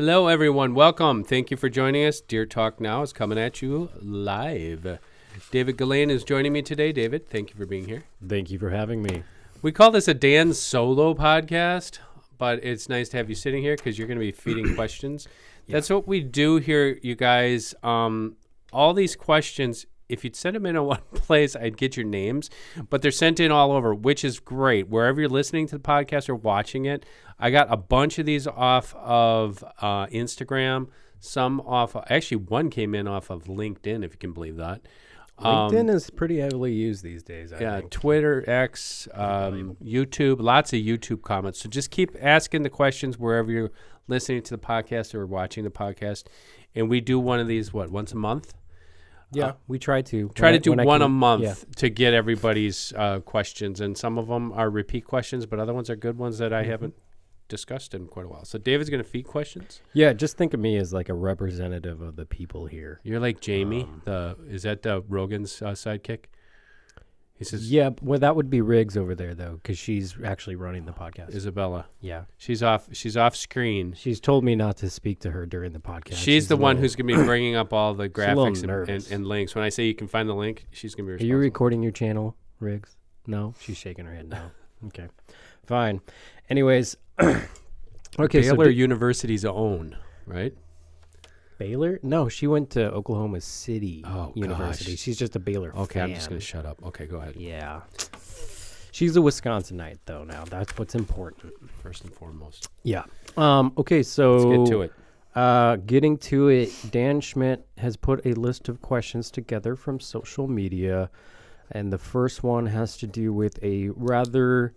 Hello, everyone. Welcome. Thank you for joining us. Deer Talk Now is coming at you live. David Ghislaine is joining me today. David, thank you for being here. Thank you for having me. We call this a Dan solo podcast, but it's nice to have you sitting here because you're going to be feeding questions. Yeah. That's what we do here, you guys. All these questions, if you'd send them in one place, I'd get your names, but they're sent in all over, which is great. Wherever you're listening to the podcast or watching it, I got a bunch of these off of Instagram, some off, actually one came in off of LinkedIn, if you can believe that. LinkedIn is pretty heavily used these days, I think. Twitter, X, YouTube, lots of YouTube comments. So just keep asking the questions wherever you're listening to the podcast or watching the podcast. And we do one of these, once a month? Yeah, we try to. Try to do one a month to get everybody's questions. And some of them are repeat questions, but other ones are good ones that I haven't discussed in quite a while. So David's going to feed questions? Yeah, just think of me as like a representative of the people here. You're like Jamie. Is that Rogan's sidekick? He says, yeah, well, that would be Riggs over there, though, because she's actually running the podcast. Isabella. Yeah. She's off screen. She's told me not to speak to her during the podcast. She's the one who's going to be bringing up all the graphics and links. When I say you can find the link, she's going to be responsible. Are you recording your channel, Riggs? No? She's shaking her head no. Okay. Fine. Anyways, okay. Baylor University's own, right? Baylor? No, she went to Oklahoma City University. Gosh. She's just a Baylor fan. I'm just going to shut up. Okay, go ahead. Yeah. She's a Wisconsinite, though, now. That's what's important. First and foremost. Yeah. Okay, so... Let's get to it. Getting to it, Dan Schmidt has put a list of questions together from social media, and the first one has to do with a rather...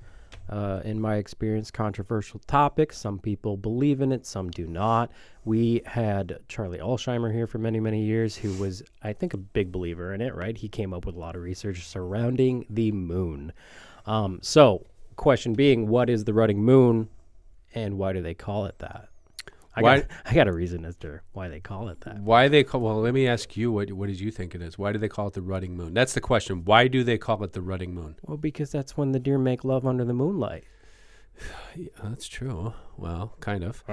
in my experience, controversial topic. Some people believe in it, some do not. We had Charlie Alsheimer here for many, many years, who was, I think, a big believer in it, right? He came up with a lot of research surrounding the moon. So, question being, what is the rutting moon, and why do they call it that? I got a reason as to why they call it that. Well, let me ask you, what did you think it is? Why do they call it the rutting moon? That's the question. Why do they call it the rutting moon? Well, because that's when the deer make love under the moonlight. Yeah, that's true. Well, kind of.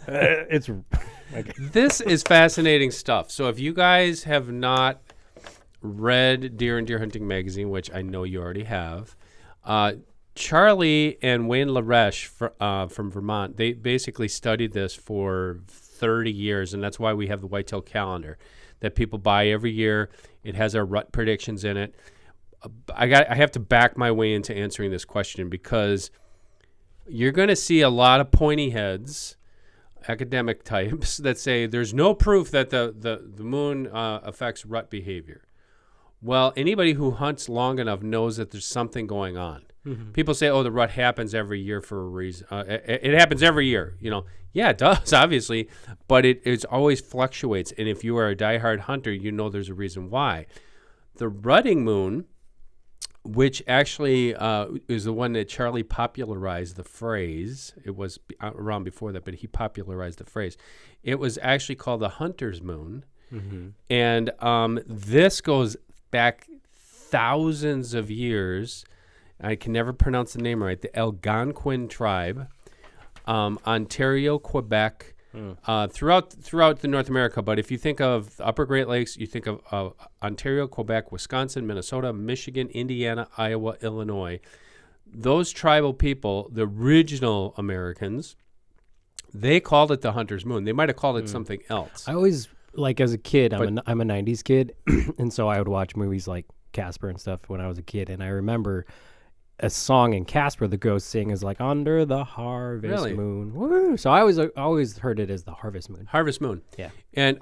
It's okay. This is fascinating stuff. So if you guys have not read Deer and Deer Hunting Magazine, which I know you already have, Charlie and Wayne LaReche from Vermont, they basically studied this for 30 years, and that's why we have the Whitetail calendar that people buy every year. It has our rut predictions in it. I have to back my way into answering this question because you're going to see a lot of pointy heads, academic types, that say there's no proof that the moon affects rut behavior. Well, anybody who hunts long enough knows that there's something going on. Mm-hmm. People say, the rut happens every year for a reason. It happens every year, Yeah, it does, obviously, but it always fluctuates. And if you are a diehard hunter, you know there's a reason why. The rutting moon, which actually is the one that Charlie popularized the phrase. It was around before that, but he popularized the phrase. It was actually called the hunter's moon. Mm-hmm. And this goes back thousands of years. I can never pronounce the name right. The Algonquin tribe, Ontario, Quebec, throughout the North America. But if you think of the Upper Great Lakes, you think of Ontario, Quebec, Wisconsin, Minnesota, Michigan, Indiana, Iowa, Illinois. Those tribal people, the original Americans, they called it the hunter's moon. They might have called it something else. I always, like as a kid, I'm a 90s kid, and so I would watch movies like Casper and stuff when I was a kid, and I remember a song in Casper the ghost sing is like under the harvest moon. Woo! So I always heard it as the harvest moon. Harvest moon. Yeah. And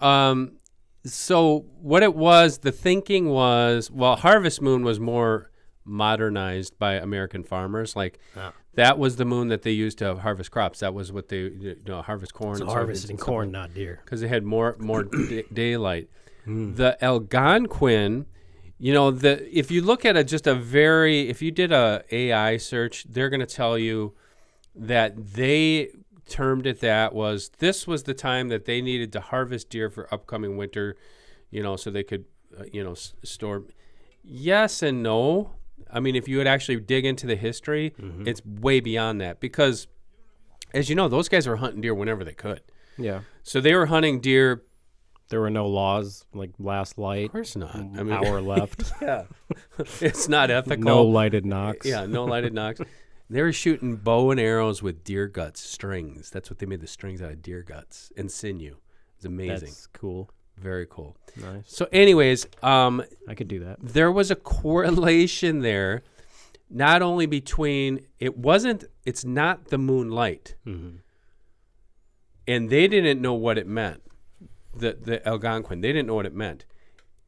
so what it was, the thinking was, harvest moon was more modernized by American farmers. Like that was the moon that they used to harvest crops. That was what they harvest corn. So harvesting corn, not deer, because they had more daylight. The Algonquin. If you look at if you did a AI search, they're going to tell you that they termed it this was the time that they needed to harvest deer for upcoming winter, so they could, store. Yes and no. I mean, if you would actually dig into the history, it's way beyond that because, as you know, those guys were hunting deer whenever they could. Yeah. So they were hunting deer. There were no laws like last light. Of course not. I mean, hour left. Yeah. It's not ethical. No lighted knocks. Yeah, no lighted knocks. They were shooting bow and arrows with deer guts, strings. That's what they made the strings out of, deer guts and sinew. It's amazing. That's cool. Very cool. Nice. So anyways, I could do that. there was a correlation there, not only between, it's not the moonlight. Mm-hmm. And they didn't know what it meant. The Algonquin, they didn't know what it meant.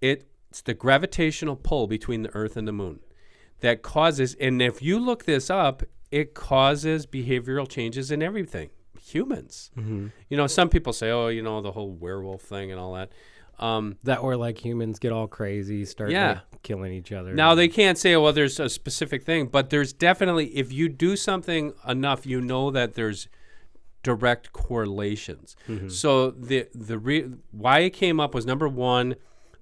It's the gravitational pull between the earth and the moon that causes, and if you look this up, it causes behavioral changes in everything. Humans. Mm-hmm. You know, some people say, oh, you know, the whole werewolf thing and all that. That where like humans get all crazy, start like, killing each other. Now, they can't say, well, there's a specific thing, but there's definitely, if you do something enough, you know that there's direct correlations. Mm-hmm. So why it came up was, number one,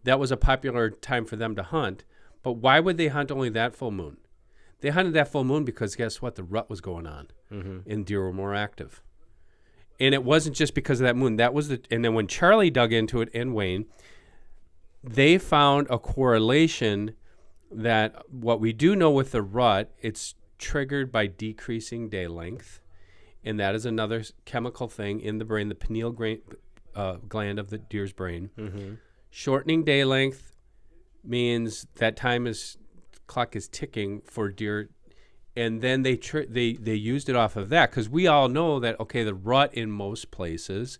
that was a popular time for them to hunt. But why would they hunt only that full moon? They hunted that full moon because guess what? The rut was going on, and deer were more active. And it wasn't just because of that moon. And then when Charlie dug into it, and Wayne, they found a correlation that what we do know with the rut, it's triggered by decreasing day length. And that is another chemical thing in the brain, the pineal gland of the deer's brain. Mm-hmm. Shortening day length means that clock is ticking for deer. And then they used it off of that, because we all know that, okay, the rut in most places,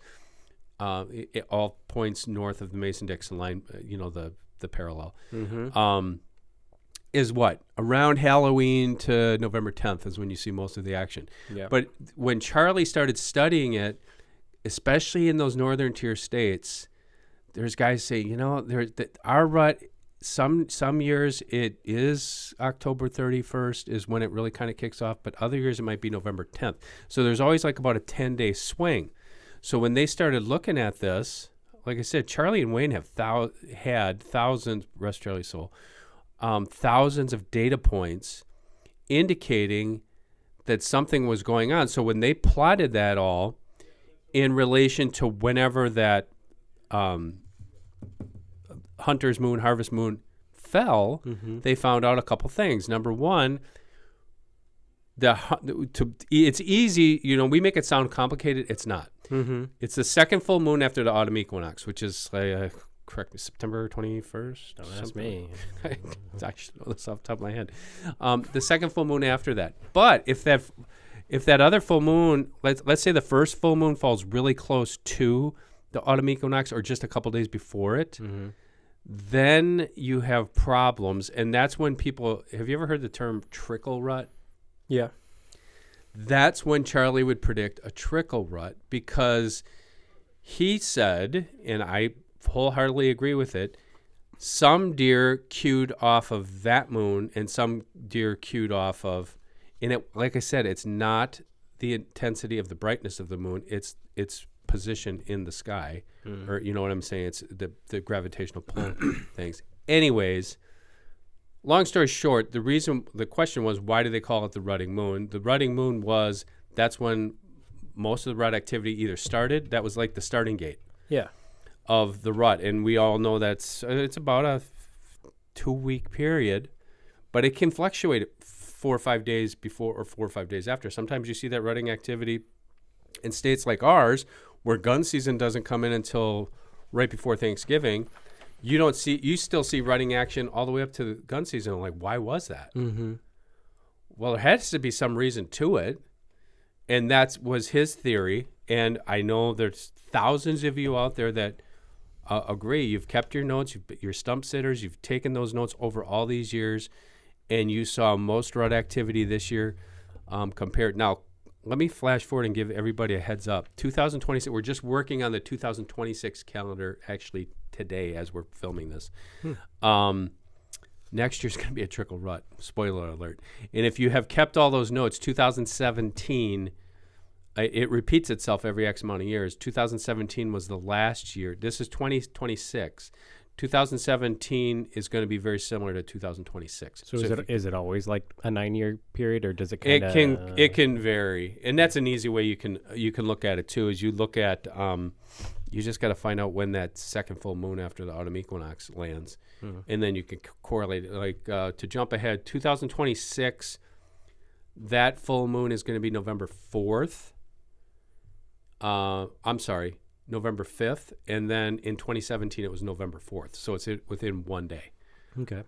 it all points north of the Mason-Dixon line, you know, the parallel, is what? Around Halloween to November 10th is when you see most of the action. Yeah. But when Charlie started studying it, especially in those northern tier states, there's guys saying, you know, our rut, some years it is October 31st is when it really kind of kicks off, but other years it might be November 10th. So there's always like about a 10-day swing. So when they started looking at this, like I said, Charlie and Wayne have had thousands, rest Charlie soul, thousands of data points indicating that something was going on. So when they plotted that all in relation to whenever that hunter's moon, harvest moon fell, they found out a couple things. Number one, it's easy, you know, we make it sound complicated. It's not. Mm-hmm. It's the second full moon after the autumn equinox, which is, correct me, September 21st? Don't ask me. I should know this off the top of my head. The second full moon after that. But if that other full moon, let's say the first full moon falls really close to the autumn equinox or just a couple days before it, then you have problems. And that's when have you ever heard the term trickle rut? Yeah. That's when Charlie would predict a trickle rut, because he said, and I wholeheartedly agree with it, some deer cued off of that moon and some deer cued off of, and it, like I said, it's not the intensity of the brightness of the moon, it's position in the sky, or you know what I'm saying, it's the gravitational pull things. Anyways, long story short, the question was, why do they call it the rutting moon? The rutting moon that's when most of the rut activity either started, that was like the starting gate. Yeah. Of the rut, and we all know it's about a 2-week period, but it can fluctuate 4 or 5 days before or 4 or 5 days after. Sometimes you see that rutting activity in states like ours, where gun season doesn't come in until right before Thanksgiving. You still see rutting action all the way up to the gun season. I'm like, why was that? Mm-hmm. Well, there has to be some reason to it, and that was his theory. And I know there's thousands of you out there that agree. You've kept your notes, you're stump sitters, you've taken those notes over all these years, and you saw most rut activity this year compared. Now, let me flash forward and give everybody a heads up. 2026, we're just working on the 2026 calendar actually today as we're filming this. Next year's going to be a trickle rut, spoiler alert. And if you have kept all those notes, 2017, it repeats itself every X amount of years. 2017 was the last year. This is 2026. 2017 is going to be very similar to 2026. So is it always like a 9-year period, or does it kind of? It can vary, and that's an easy way you can look at it too. Is you look at you just got to find out when that second full moon after the autumn equinox lands, and then you can correlate it. Like to jump ahead, 2026, that full moon is going to be November 4th. I'm sorry. November 5th, and then in 2017 it was November 4th, so it's within one day. Okay.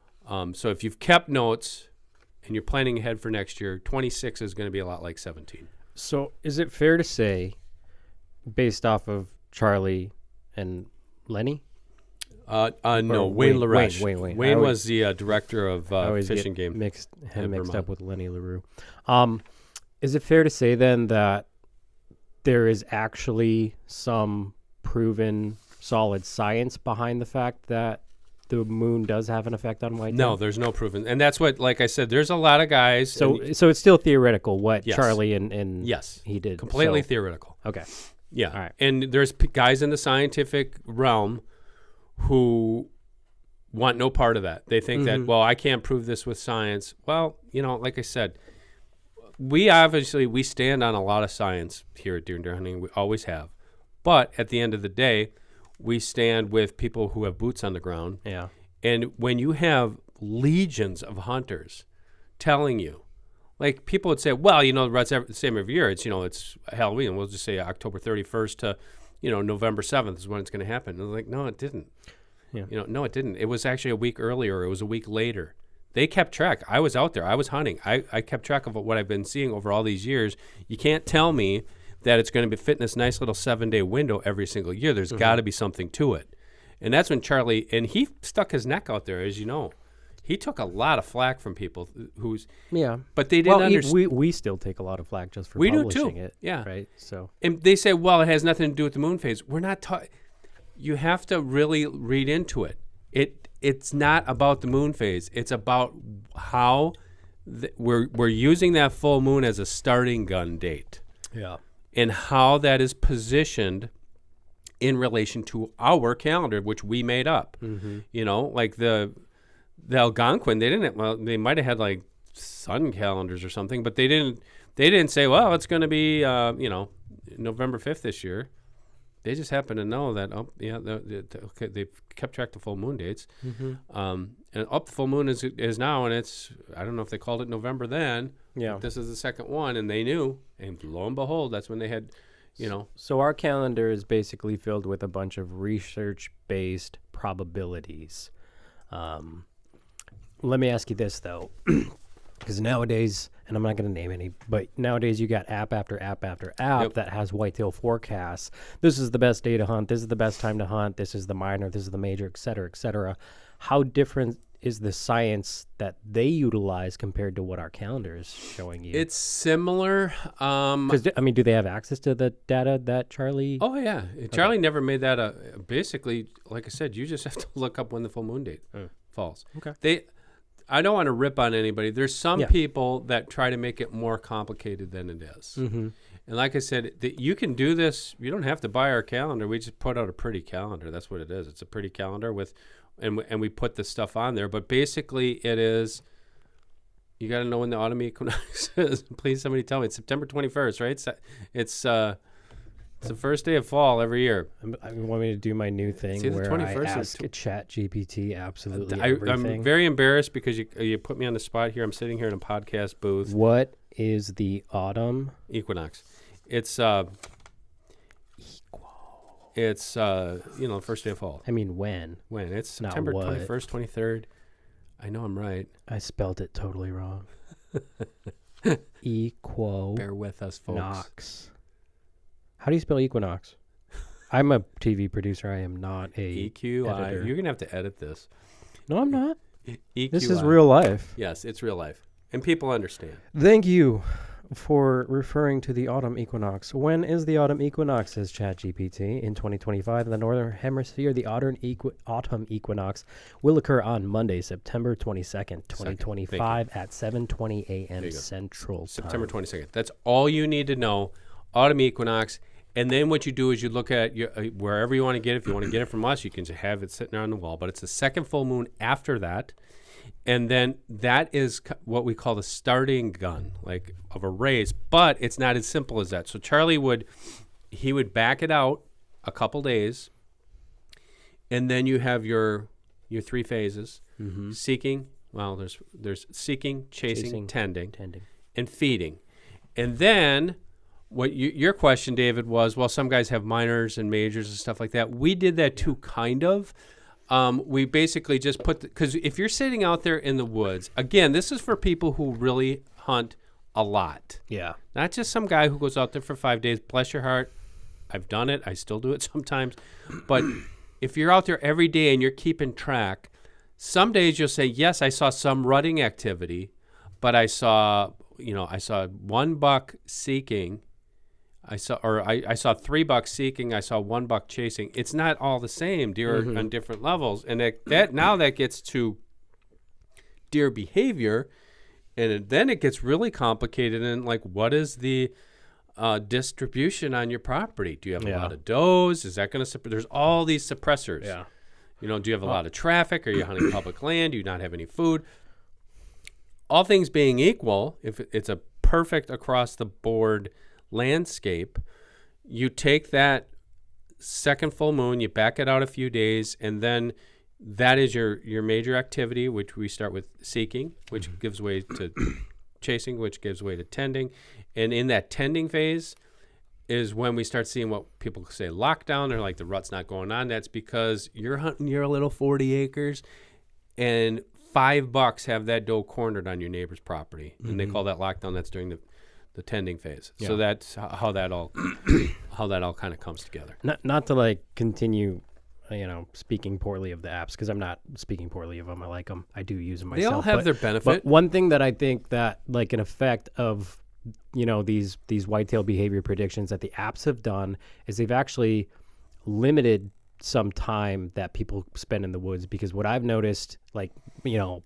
So if you've kept notes and you're planning ahead for next year, 26 is going to be a lot like 17. So is it fair to say, based off of Charlie and Lenny? No, Wayne LaRouche. Wayne was the director of Fish and Game. Mixed Vermont. up with Lenny LaRue. Is it fair to say then that there is actually some proven solid science behind the fact that the moon does have an effect on whitetail? No, there's no proven. And that's what, like I said, there's a lot of guys. So it's still theoretical what Yes. Charlie and yes, he did. completely So- theoretical. Okay. Yeah. All right. And there's guys in the scientific realm who want no part of that. They think that, well, I can't prove this with science. Well, like I said, we stand on a lot of science here at Deer and Deer Hunting. We always have. But at the end of the day, we stand with people who have boots on the ground. Yeah. And when you have legions of hunters telling you, like people would say, well, the same every year. It's Halloween. We'll just say October 31st to, November 7th is when it's going to happen. And I was like, no, it didn't. Yeah. No, it didn't. It was actually a week earlier. It was a week later. They kept track. I was out there. I was hunting. I kept track of what I've been seeing over all these years. You can't tell me that it's going to fit in this nice little 7-day window every single year. There's got to be something to it. And that's when Charlie, and he stuck his neck out there, as you know. He took a lot of flack from people but they didn't understand. We still take a lot of flack just for We do publishing too. it. Yeah. Right. So. And they say, well, it has nothing to do with the moon phase. We're not talking. You have to really read into it. It's not about the moon phase. It's about how we're using that full moon as a starting gun date. Yeah. And how that is positioned in relation to our calendar, which we made up. Like the Algonquin, they might have had like sun calendars or something, but they didn't say, well, it's going to be November 5th this year. They just happen to know that they've kept track of full moon dates, and the full moon is now, and it's, I don't know if they called it November then. Yeah, this is the second one, and they knew, and lo and behold, that's when they had, So our calendar is basically filled with a bunch of research-based probabilities. Let me ask you this though, because nowadays, and I'm not going to name any, but nowadays you got app after app after app that has whitetail forecasts. This is the best day to hunt. This is the best time to hunt. This is the minor. This is the major, et cetera, et cetera. How different is the science that they utilize compared to what our calendar is showing you? It's similar. Because do they have access to the data that Charlie? Oh yeah, Charlie never made that. Basically, like I said, you just have to look up when the full moon date falls. Okay. I don't want to rip on anybody. There's some people that try to make it more complicated than it is. And like I said, you can do this. You don't have to buy our calendar. We just put out a pretty calendar. That's what it is. It's a pretty calendar and we put the stuff on there. But basically, it is. You got to know when the autumn equinox is. Please, somebody tell me. It's September 21st, right? It's the first day of fall every year. I want me to do my new thing where I ask ChatGPT absolutely everything. I'm very embarrassed because you put me on the spot here. I'm sitting here in a podcast booth. What is the autumn equinox? It's It's the first day of fall. I mean, when? When? It's September 21st, 23rd. I know I'm right. I spelled it totally wrong. Bear with us, folks. Nox. How do you spell equinox? I'm a TV producer. I am not a EQI. editor. You're gonna have to edit this. No, I'm not. EQI. This is real life. Yes, it's real life, and people understand. Thank you for referring to the autumn equinox. When is the autumn equinox, says ChatGPT? In 2025, in the northern hemisphere, the autumn equinox will occur on Monday, September 22nd, 2025 at 7:20 a.m. Central Time. September 22nd. That's all you need to know. Autumn equinox. And then what you do is you look at your, wherever you want to get it. If you want to get it from us, you can just have it sitting there on the wall. But it's the second full moon after that. And then that is what we call the starting gun, like of a race. But it's not as simple as that. So Charlie would back it out a couple days. And then you have your 3 phases. Seeking. Well, there's seeking, chasing, tending, and feeding. And then what your question, David, was, well, some guys have minors and majors and stuff like that. We did that too, kind of. We basically just put, because if you're sitting out there in the woods, again, this is for people who really hunt a lot. Yeah. Not just some guy who goes out there for 5 days. Bless your heart. I've done it. I still do it sometimes. But if you're out there every day and you're keeping track, some days you'll say, yes, I saw some rutting activity, but I saw 1 buck seeking. I saw 3 bucks seeking. I saw 1 buck chasing. It's not all the same. Deer are on different levels, and that gets to deer behavior, and then it gets really complicated. And like, what is the distribution on your property? Do you have a lot of does? Is that going to there's all these suppressors. Yeah. Do you have a lot of traffic? Are you hunting public land? Do you not have any food? All things being equal, if it's a perfect across the board landscape, you take that second full moon, you back it out a few days, and then that is your major activity, which we start with seeking, which gives way to chasing, which gives way to tending. And in that tending phase is when we start seeing what people say lockdown. They're like, the rut's not going on. That's because you're hunting your little 40 acres and 5 bucks have that doe cornered on your neighbor's property. And they call that lockdown. That's during the tending phase. Yeah. So that's how that all kind of comes together. Not to like continue, speaking poorly of the apps, because I'm not speaking poorly of them. I like them. I do use them myself. They all have their benefit. But one thing that I think that like an effect of these whitetail behavior predictions that the apps have done is they've actually limited some time that people spend in the woods, because what I've noticed, like,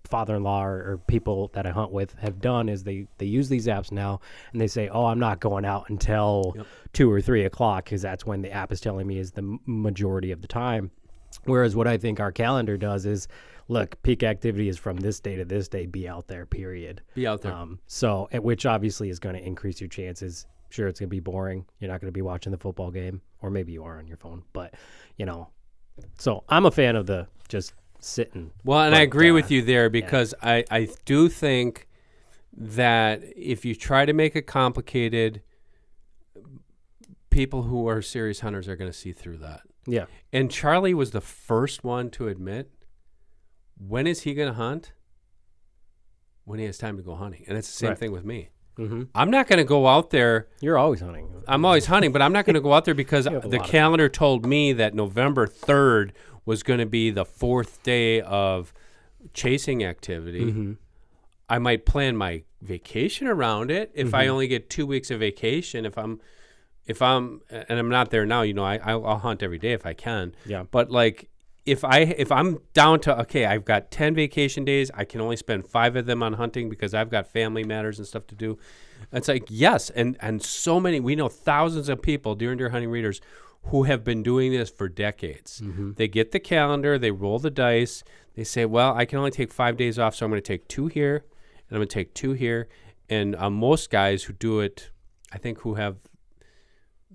father-in-law or people that I hunt with have done is they use these apps now and they say, oh, I'm not going out until 2 or 3 o'clock, because that's when the app is telling me is the majority of the time. Whereas what I think our calendar does is, look, peak activity is from this day to this day, be out there, period. Be out there. Which obviously is going to increase your chances. Sure, it's going to be boring. You're not going to be watching the football game, or maybe you are on your phone, but, so I'm a fan of the just sitting. Well, and I agree with you there, because I do think that if you try to make it complicated, people who are serious hunters are going to see through that. Yeah. And Charlie was the first one to admit, when is he going to hunt? When he has time to go hunting. And it's the same thing with me. Mm-hmm. I'm not going to go out there. You're always hunting. I'm always hunting, but I'm not going to go out there because the calendar told me that November 3rd was going to be the 4th day of chasing activity. Mm-hmm. I might plan my vacation around it if I only get 2 weeks of vacation. If I'm and I'm not there now, I'll hunt every day if I can. Yeah. But like if I'm down to, okay, I've got 10 vacation days, I can only spend 5 of them on hunting because I've got family matters and stuff to do. It's like, yes, and so many, we know thousands of people, deer and deer hunting readers, who have been doing this for decades. Mm-hmm. They get the calendar, they roll the dice, they say, well, I can only take 5 days off, so I'm going to take 2 here, and I'm going to take 2 here. And most guys who do it, I think, who have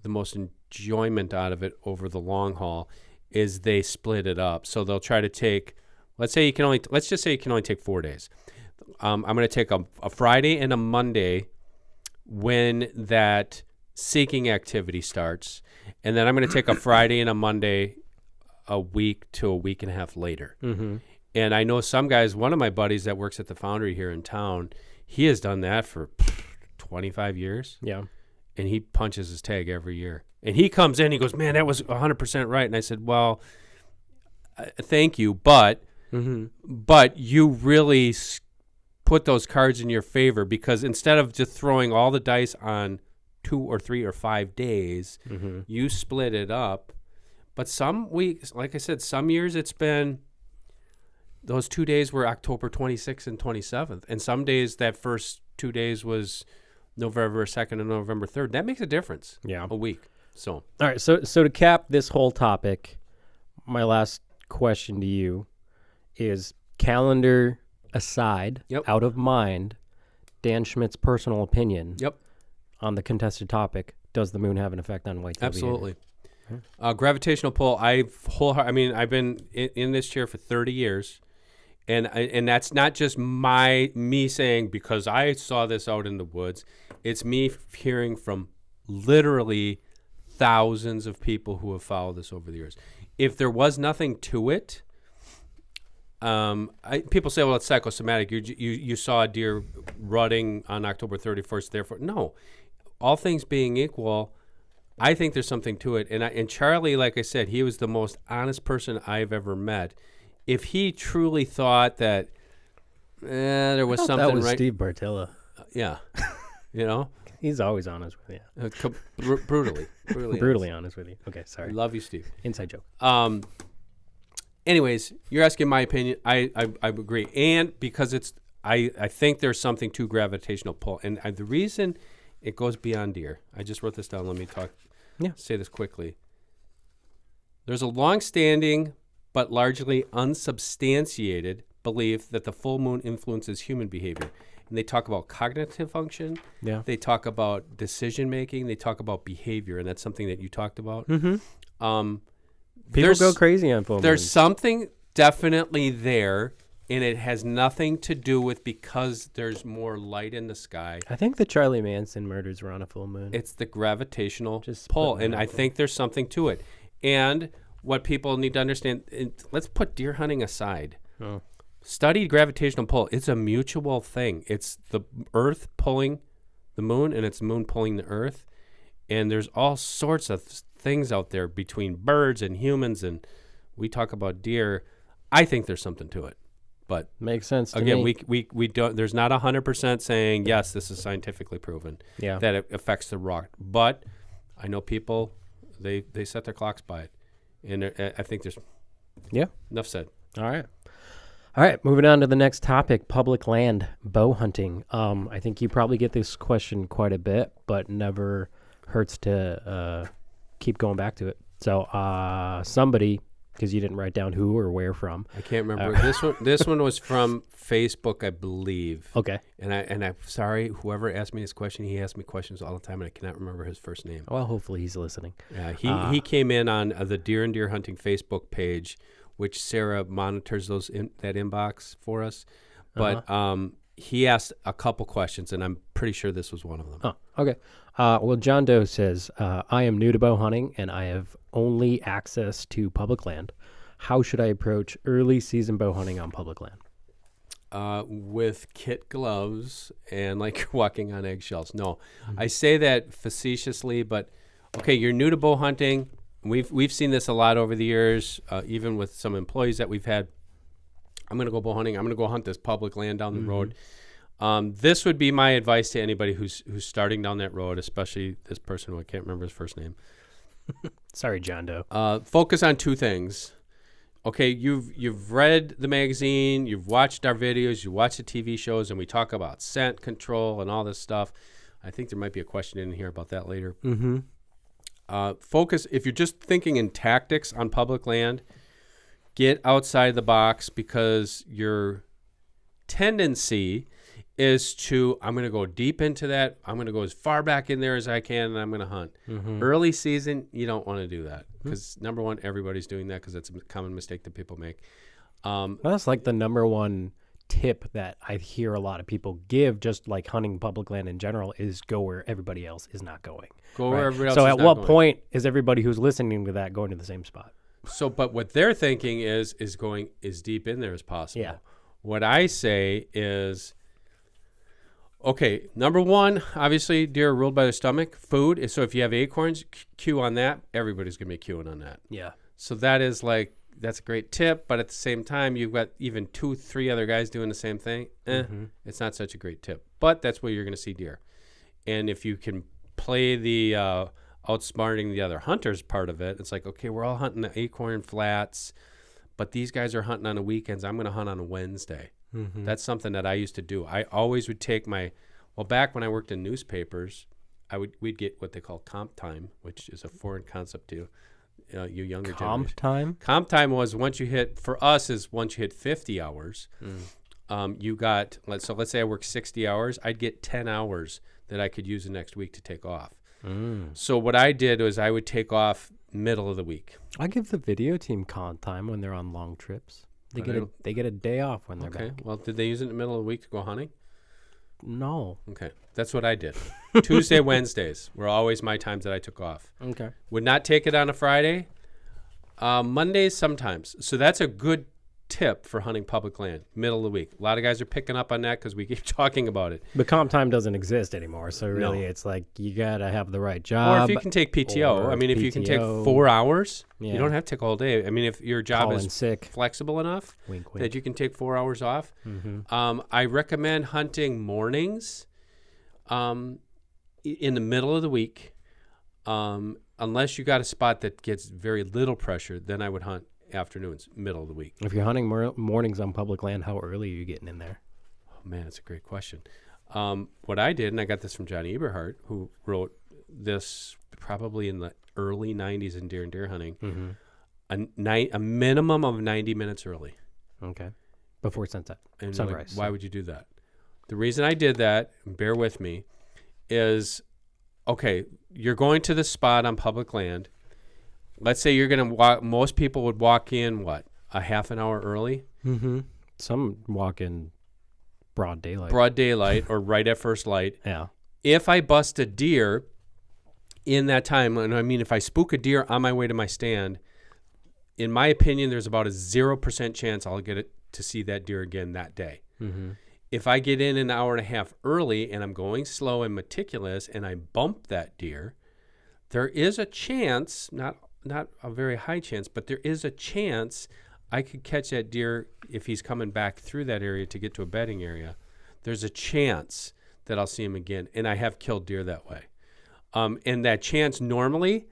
the most enjoyment out of it over the long haul, is they split it up. So they'll try to take, let's just say you can only take 4 days. I'm going to take a Friday and a Monday when that seeking activity starts. And then I'm going to take a Friday and a Monday a week to a week and a half later. Mm-hmm. And I know some guys, one of my buddies that works at the foundry here in town, he has done that for 25 years. Yeah. And he punches his tag every year. And he comes in, he goes, man, that was 100% right. And I said, well, thank you, but you really put those cards in your favor, because instead of just throwing all the dice on 2 or 3 or 5 days, you split it up. But some weeks, like I said, some years it's been those 2 days were October 26th and 27th. And some days that first 2 days was November 2nd and November 3rd. That makes a difference. Yeah. A week. So, All right. So to cap this whole topic, my last question to you is, calendar aside, Yep. out of mind, Dan Schmidt's personal opinion yep, on the contested topic, does the moon have an effect on whitetail absolutely. behavior? Gravitational pull. I mean, I've been in this chair for 30 years, and that's not just me saying because I saw this out in the woods. It's me hearing from literally thousands of people who have followed this over the years. If there was nothing to it, people say, well, it's psychosomatic. You saw a deer rutting on October 31st. Therefore, no. All things being equal, I think there's something to it. And Charlie, like I said, he was the most honest person I've ever met. If he truly thought that there was something that was right, Steve Bartella. yeah, you know, He's always honest with you. brutally honest with you. Okay, I sorry. love you, Steve. Inside joke. Anyways, you're asking my opinion. I agree, and because I think there's something to gravitational pull, and the reason it goes beyond deer. I just wrote this down. Let me talk. Yeah. Say this quickly. There's a long-standing but largely unsubstantiated belief that the full moon influences human behavior, and they talk about cognitive function. Yeah. They talk about decision making. They talk about behavior, and that's something that you talked about. Mm-hmm. People go crazy on full There's moons. something definitely there, and it has nothing to do with because there's more light in the sky. I think the Charlie Manson murders were on a full moon. It's the gravitational Just pull, putting and it I out there. think there's something to it. And what people need to understand, let's put deer hunting aside. Oh. Study gravitational pull. It's a mutual thing. It's the Earth pulling the moon, and it's the moon pulling the Earth. And there's all sorts of things out there between birds and humans, and we talk about deer. I think there's something to it. But Makes sense to again, me. we don't. There's not 100% saying yes, this is scientifically proven Yeah. that it affects the rock. But I know people they set their clocks by it, and I think there's enough said. All right. Moving on to the next topic: public land bow hunting. I think you probably get this question quite a bit, but never hurts to keep going back to it. So somebody, because you didn't write down who or where from. I can't remember this one was from Facebook, I believe. Okay. And I'm sorry, whoever asked me this question, he asked me questions all the time, and I cannot remember his first name. Well, hopefully he's listening. Yeah, he came in on the Deer and Deer Hunting Facebook page, which Sarah monitors that inbox for us. But he asked a couple questions, and I'm pretty sure this was one of them. Oh, okay. Well, John Doe says, I am new to bow hunting, and I have only access to public land. How should I approach early season bow hunting on public land? With kit gloves and like walking on eggshells. No, I say that facetiously, but okay, you're new to bow hunting. We've seen this a lot over the years, even with some employees that we've had. I'm going to go bow hunting. I'm going to go hunt this public land down the road. This would be my advice to anybody who's starting down that road, especially this person who I can't remember his first name. Sorry, John Doe. Focus on two things. Okay, you've read the magazine, you've watched our videos, you watch the TV shows, and we talk about scent control and all this stuff. I think there might be a question in here about that later. Mm-hmm. Focus, if you're just thinking in tactics on public land, get outside the box, because your tendency is to, I'm going to go deep into that. I'm going to go as far back in there as I can, and I'm going to hunt. Mm-hmm. Early season, you don't want to do that, because number one, everybody's doing that because it's a common mistake that people make. That's like the number one tip that I hear a lot of people give, just like hunting public land in general, is go where everybody else is not going. Go where everybody else So is at not what going. point is everybody who's listening to that going to the same spot? So, but what they're thinking is going as deep in there as possible. Yeah. What I say is, okay, number one, obviously deer are ruled by their stomach. Food. So if you have acorns, cue on that. Everybody's going to be queuing on that. Yeah. So that's a great tip. But at the same time, you've got even 2-3 other guys doing the same thing. It's not such a great tip. But that's where you're going to see deer. And if you can play the outsmarting the other hunters part of it, it's like, okay, we're all hunting the acorn flats, but these guys are hunting on the weekends. I'm going to hunt on a Wednesday. That's something that I used to do. I always would take back when I worked in newspapers, we'd get what they call comp time, which is a foreign concept to you younger Comp generation. time? Comp time was once you hit 50 hours, you got, let's say I work 60 hours, I'd get 10 hours that I could use the next week to take off. So what I did was I would take off middle of the week. I give the video team comp time when they're on long trips. They get a day off when they're back. Well, did they use it in the middle of the week to go hunting? No. Okay. That's what I did. Tuesday, Wednesdays were always my times that I took off. Okay. Would not take it on a Friday. Mondays sometimes. So that's a good tip for hunting public land, middle of the week. A lot of guys are picking up on that because we keep talking about it. But comp time doesn't exist anymore. So really it's like you got to have the right job. Or if you can take PTO. I mean, if you can take 4 hours, you don't have to take all day. I mean, if your job is flexible enough that you can take 4 hours off. I recommend hunting mornings in the middle of the week. Unless you got a spot that gets very little pressure, then I would hunt afternoons, middle of the week. If you're hunting mornings on public land, how early are you getting in there? Oh, man, that's a great question. What I did, and I got this from Johnny Eberhart, who wrote this probably in the early 90s in deer and deer hunting, a minimum of 90 minutes early. Okay. Before sunset, and sunrise. Why would you do that? The reason I did that, bear with me, is, okay, you're going to the spot on public land. Let's say you're going to walk. Most people would walk in, a half an hour early? Some walk in broad daylight. Broad daylight or right at first light. Yeah. If I bust a deer in that time, and I mean if I spook a deer on my way to my stand, in my opinion, there's about a 0% chance I'll get it to see that deer again that day. If I get in an hour and a half early and I'm going slow and meticulous and I bump that deer, there is a chance, not a very high chance, but there is a chance I could catch that deer if he's coming back through that area to get to a bedding area. There's a chance that I'll see him again, and I have killed deer that way. And that chance normally,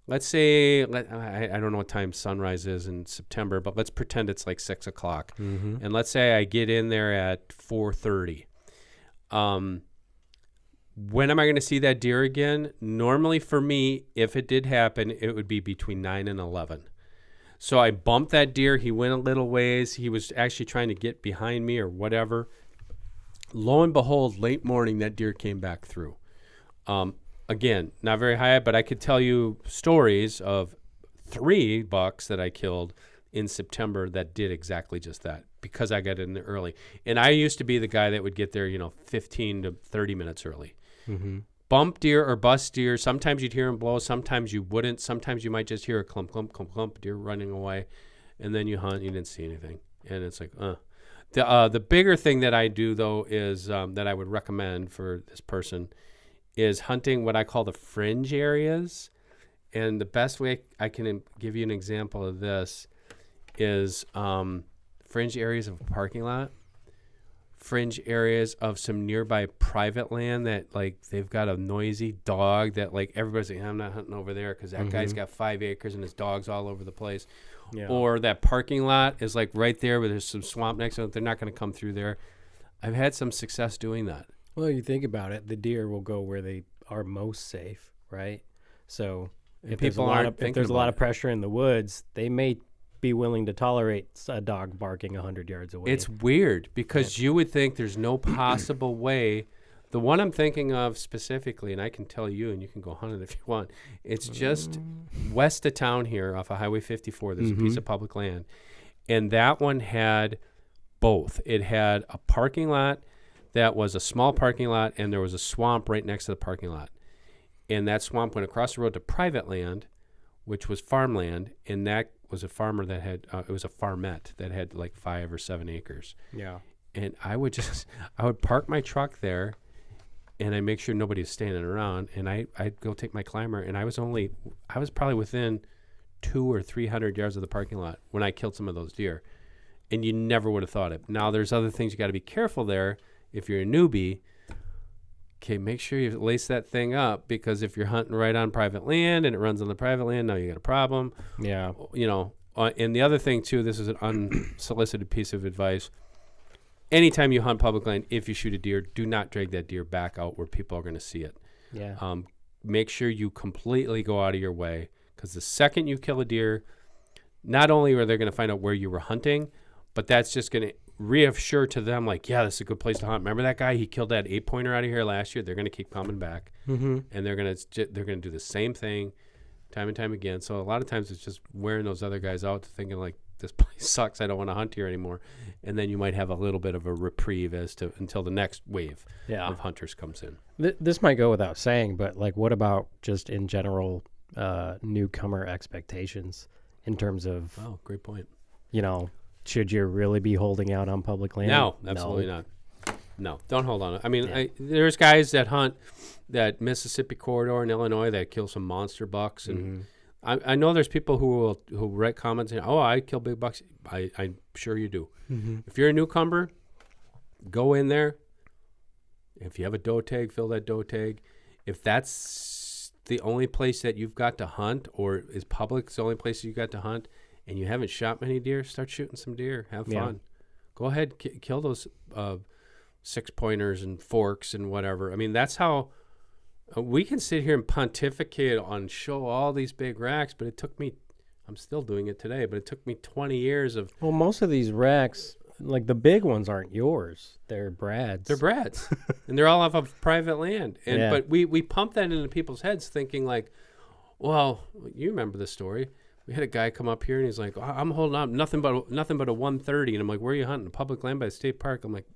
let's say, I don't know what time sunrise is in September, but let's pretend it's like 6 o'clock. And let's say I get in there at 4:30. When am I going to see that deer again? Normally for me, if it did happen, it would be between 9 and 11. So I bumped that deer. He went a little ways. He was actually trying to get behind me or whatever. Lo and behold, late morning, that deer came back through. Again, not very high, but I could tell you stories of 3 bucks that I killed in September that did exactly just that because I got in there early. And I used to be the guy that would get there, 15 to 30 minutes early. Bump deer or bust deer. Sometimes you'd hear them blow. Sometimes you wouldn't. Sometimes you might just hear a clump, clump, clump, clump, deer running away. And then you hunt, you didn't see anything. And it's like, The bigger thing that I do, though, is that I would recommend for this person is hunting what I call the fringe areas. And the best way I can give you an example of this is fringe areas of a parking lot, fringe areas of some nearby private land that, like, they've got a noisy dog that, like, everybody's like, I'm not hunting over there because that guy's got 5 acres and his dog's all over the place. Yeah. Or that parking lot is, like, right there where there's some swamp next to it. They're not going to come through there. I've had some success doing that. Well, you think about it, the deer will go where they are most safe, right? So if there's a lot of pressure in the woods, they may be willing to tolerate a dog barking 100 yards away. It's weird because you would think there's no possible way. The one I'm thinking of specifically, and I can tell you, and you can go hunt it if you want, it's just west of town here off of Highway 54. There's a piece of public land. And that one had both. It had a parking lot that was a small parking lot, and there was a swamp right next to the parking lot. And that swamp went across the road to private land, which was farmland, and that was a farmer that had, it was a farmette that had like 5 or 7 acres. Yeah. And I would park my truck there, and I make sure nobody was standing around, and I'd go take my climber, and I was probably within 200 or 300 yards of the parking lot when I killed some of those deer. And you never would have thought it. Now, there's other things you got to be careful there if you're a newbie. Okay, make sure you lace that thing up, because if you're hunting right on private land and it runs on the private land, now you got a problem. Yeah. And the other thing, too, this is an unsolicited piece of advice. Anytime you hunt public land, if you shoot a deer, do not drag that deer back out where people are going to see it. Yeah. Make sure you completely go out of your way, because the second you kill a deer, not only are they going to find out where you were hunting, but that's just going to reassure to them, like, yeah, this is a good place to hunt. Remember that guy? He killed that 8-pointer out of here last year. They're going to keep coming back, and they're going to do the same thing time and time again. So a lot of times it's just wearing those other guys out, thinking like, this place sucks, I don't want to hunt here anymore. And then you might have a little bit of a reprieve until the next wave of hunters comes in. This might go without saying, but like, what about just in general newcomer expectations in terms of? Oh, great point. Should you really be holding out on public land? No, absolutely not. No, don't hold on. I mean, there's guys that hunt that Mississippi corridor in Illinois that kill some monster bucks, and I know there's people who write comments saying, "Oh, I kill big bucks." I'm sure you do. If you're a newcomer, go in there. If you have a doe tag, fill that doe tag. If that's the only place that you've got to hunt, or is public the only place you got to hunt, and you haven't shot many deer, start shooting some deer. Have fun. Go ahead, kill those 6-pointers and forks and whatever. I mean, that's how we can sit here and pontificate on show all these big racks, but it took me, I'm still doing it today, but it took me 20 years of. Well, most of these racks, like the big ones, aren't yours. They're Brad's. They're Brad's. And they're all off of private land. But we pump that into people's heads thinking like, well, you remember the story. We had a guy come up here and he's like, I'm holding on nothing but a 130. And I'm like, where are you hunting? Public land by the state park. I'm like,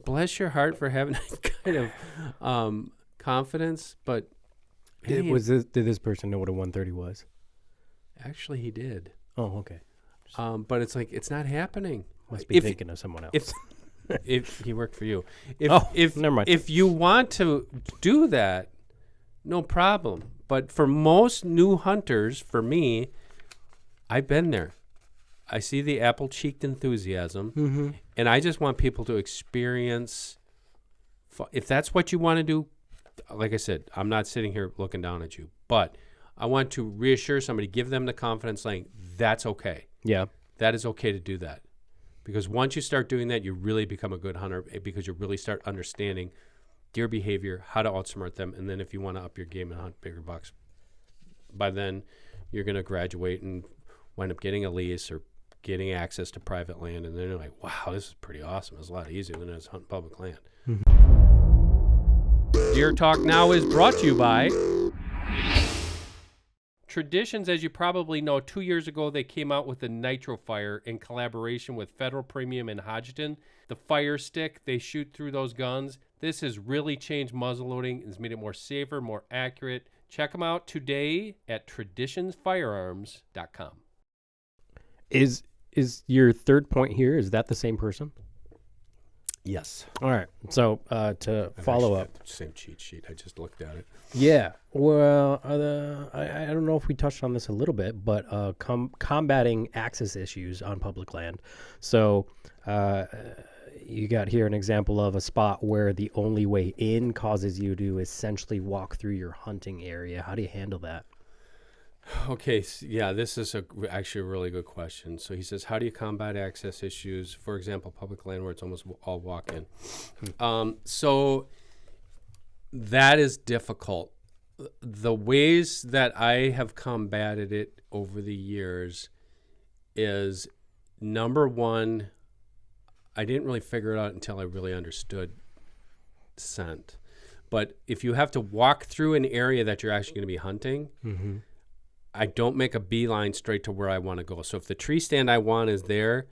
bless your heart for having that kind of confidence. But did this person know what a 130 was? Actually, he did. Oh, okay. But it's like, it's not happening. Must be thinking of someone else. If he worked for you. Never mind. If you want to do that, no problem. But for most new hunters, for me, I've been there. I see the apple-cheeked enthusiasm, and I just want people to experience. If that's what you want to do, like I said, I'm not sitting here looking down at you, but I want to reassure somebody, give them the confidence, saying that's okay. Yeah, that is okay to do that, because once you start doing that, you really become a good hunter, because you really start understanding deer behavior, how to outsmart them, and then if you want to up your game and hunt bigger bucks, by then you're going to graduate and wind up getting a lease or getting access to private land, and then you're like, wow, this is pretty awesome. It's a lot easier than it is hunting public land. Deer Talk Now is brought to you by Traditions. As you probably know, 2 years ago they came out with the Nitro Fire in collaboration with Federal Premium and Hodgdon. The Fire Stick, they shoot through those guns. This has really changed muzzleloading and has made it more safer, more accurate. Check them out today at traditionsfirearms.com. Is your third point here, is that the same person? Yes. All right. So to follow up. Same cheat sheet. I just looked at it. Yeah. Well, I don't know if we touched on this a little bit, but combating access issues on public land. So you got here an example of a spot where the only way in causes you to essentially walk through your hunting area. How do you handle that? Okay, yeah, this is actually a really good question. So he says, how do you combat access issues, for example, public land where it's almost all walk-in? So that is difficult. The ways that I have combated it over the years is, number one, I didn't really figure it out until I really understood scent. But if you have to walk through an area that you're actually going to be hunting, I don't make a beeline straight to where I want to go. So if the tree stand I want is there,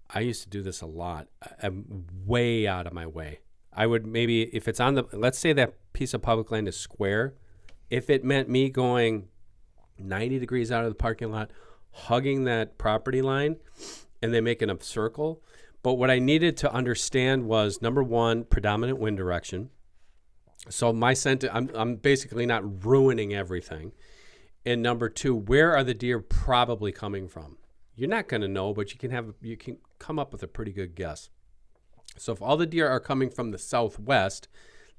I used to do this a lot. I'm way out of my way. I would maybe, if it's on the, let's say that piece of public land is square, if it meant me going 90 degrees out of the parking lot, hugging that property line, and then making a circle. But what I needed to understand was, number one, predominant wind direction. So my scent, I'm basically not ruining everything. And number two, where are the deer probably coming from? You're not going to know, but you can come up with a pretty good guess. So if all the deer are coming from the southwest,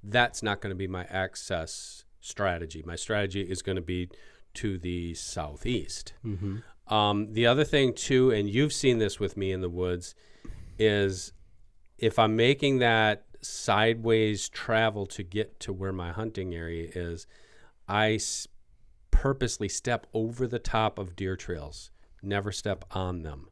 that's not going to be my access strategy. My strategy is going to be to the southeast. The other thing too, and you've seen this with me in the woods, is if I'm making that sideways travel to get to where my hunting area is, I purposely step over the top of deer trails, never step on them.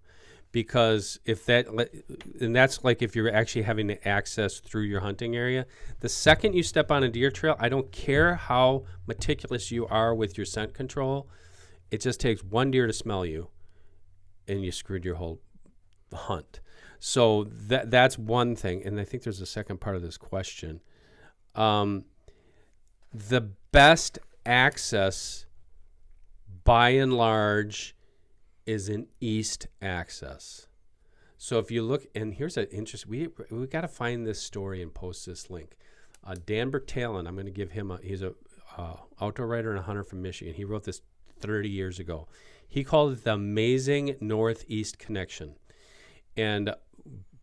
Because and that's like if you're actually having to access through your hunting area. The second you step on a deer trail, I don't care how meticulous you are with your scent control, it just takes one deer to smell you, and you screwed your whole hunt. So that's one thing. And I think there's a second part of this question. The best access, by and large, is an east access. So if you look, and here's an interest, we got to find this story and post this link. Dan Bertalen, I'm going to give him he's a outdoor writer and a hunter from Michigan. He wrote this 30 years ago. He called it the amazing northeast connection. And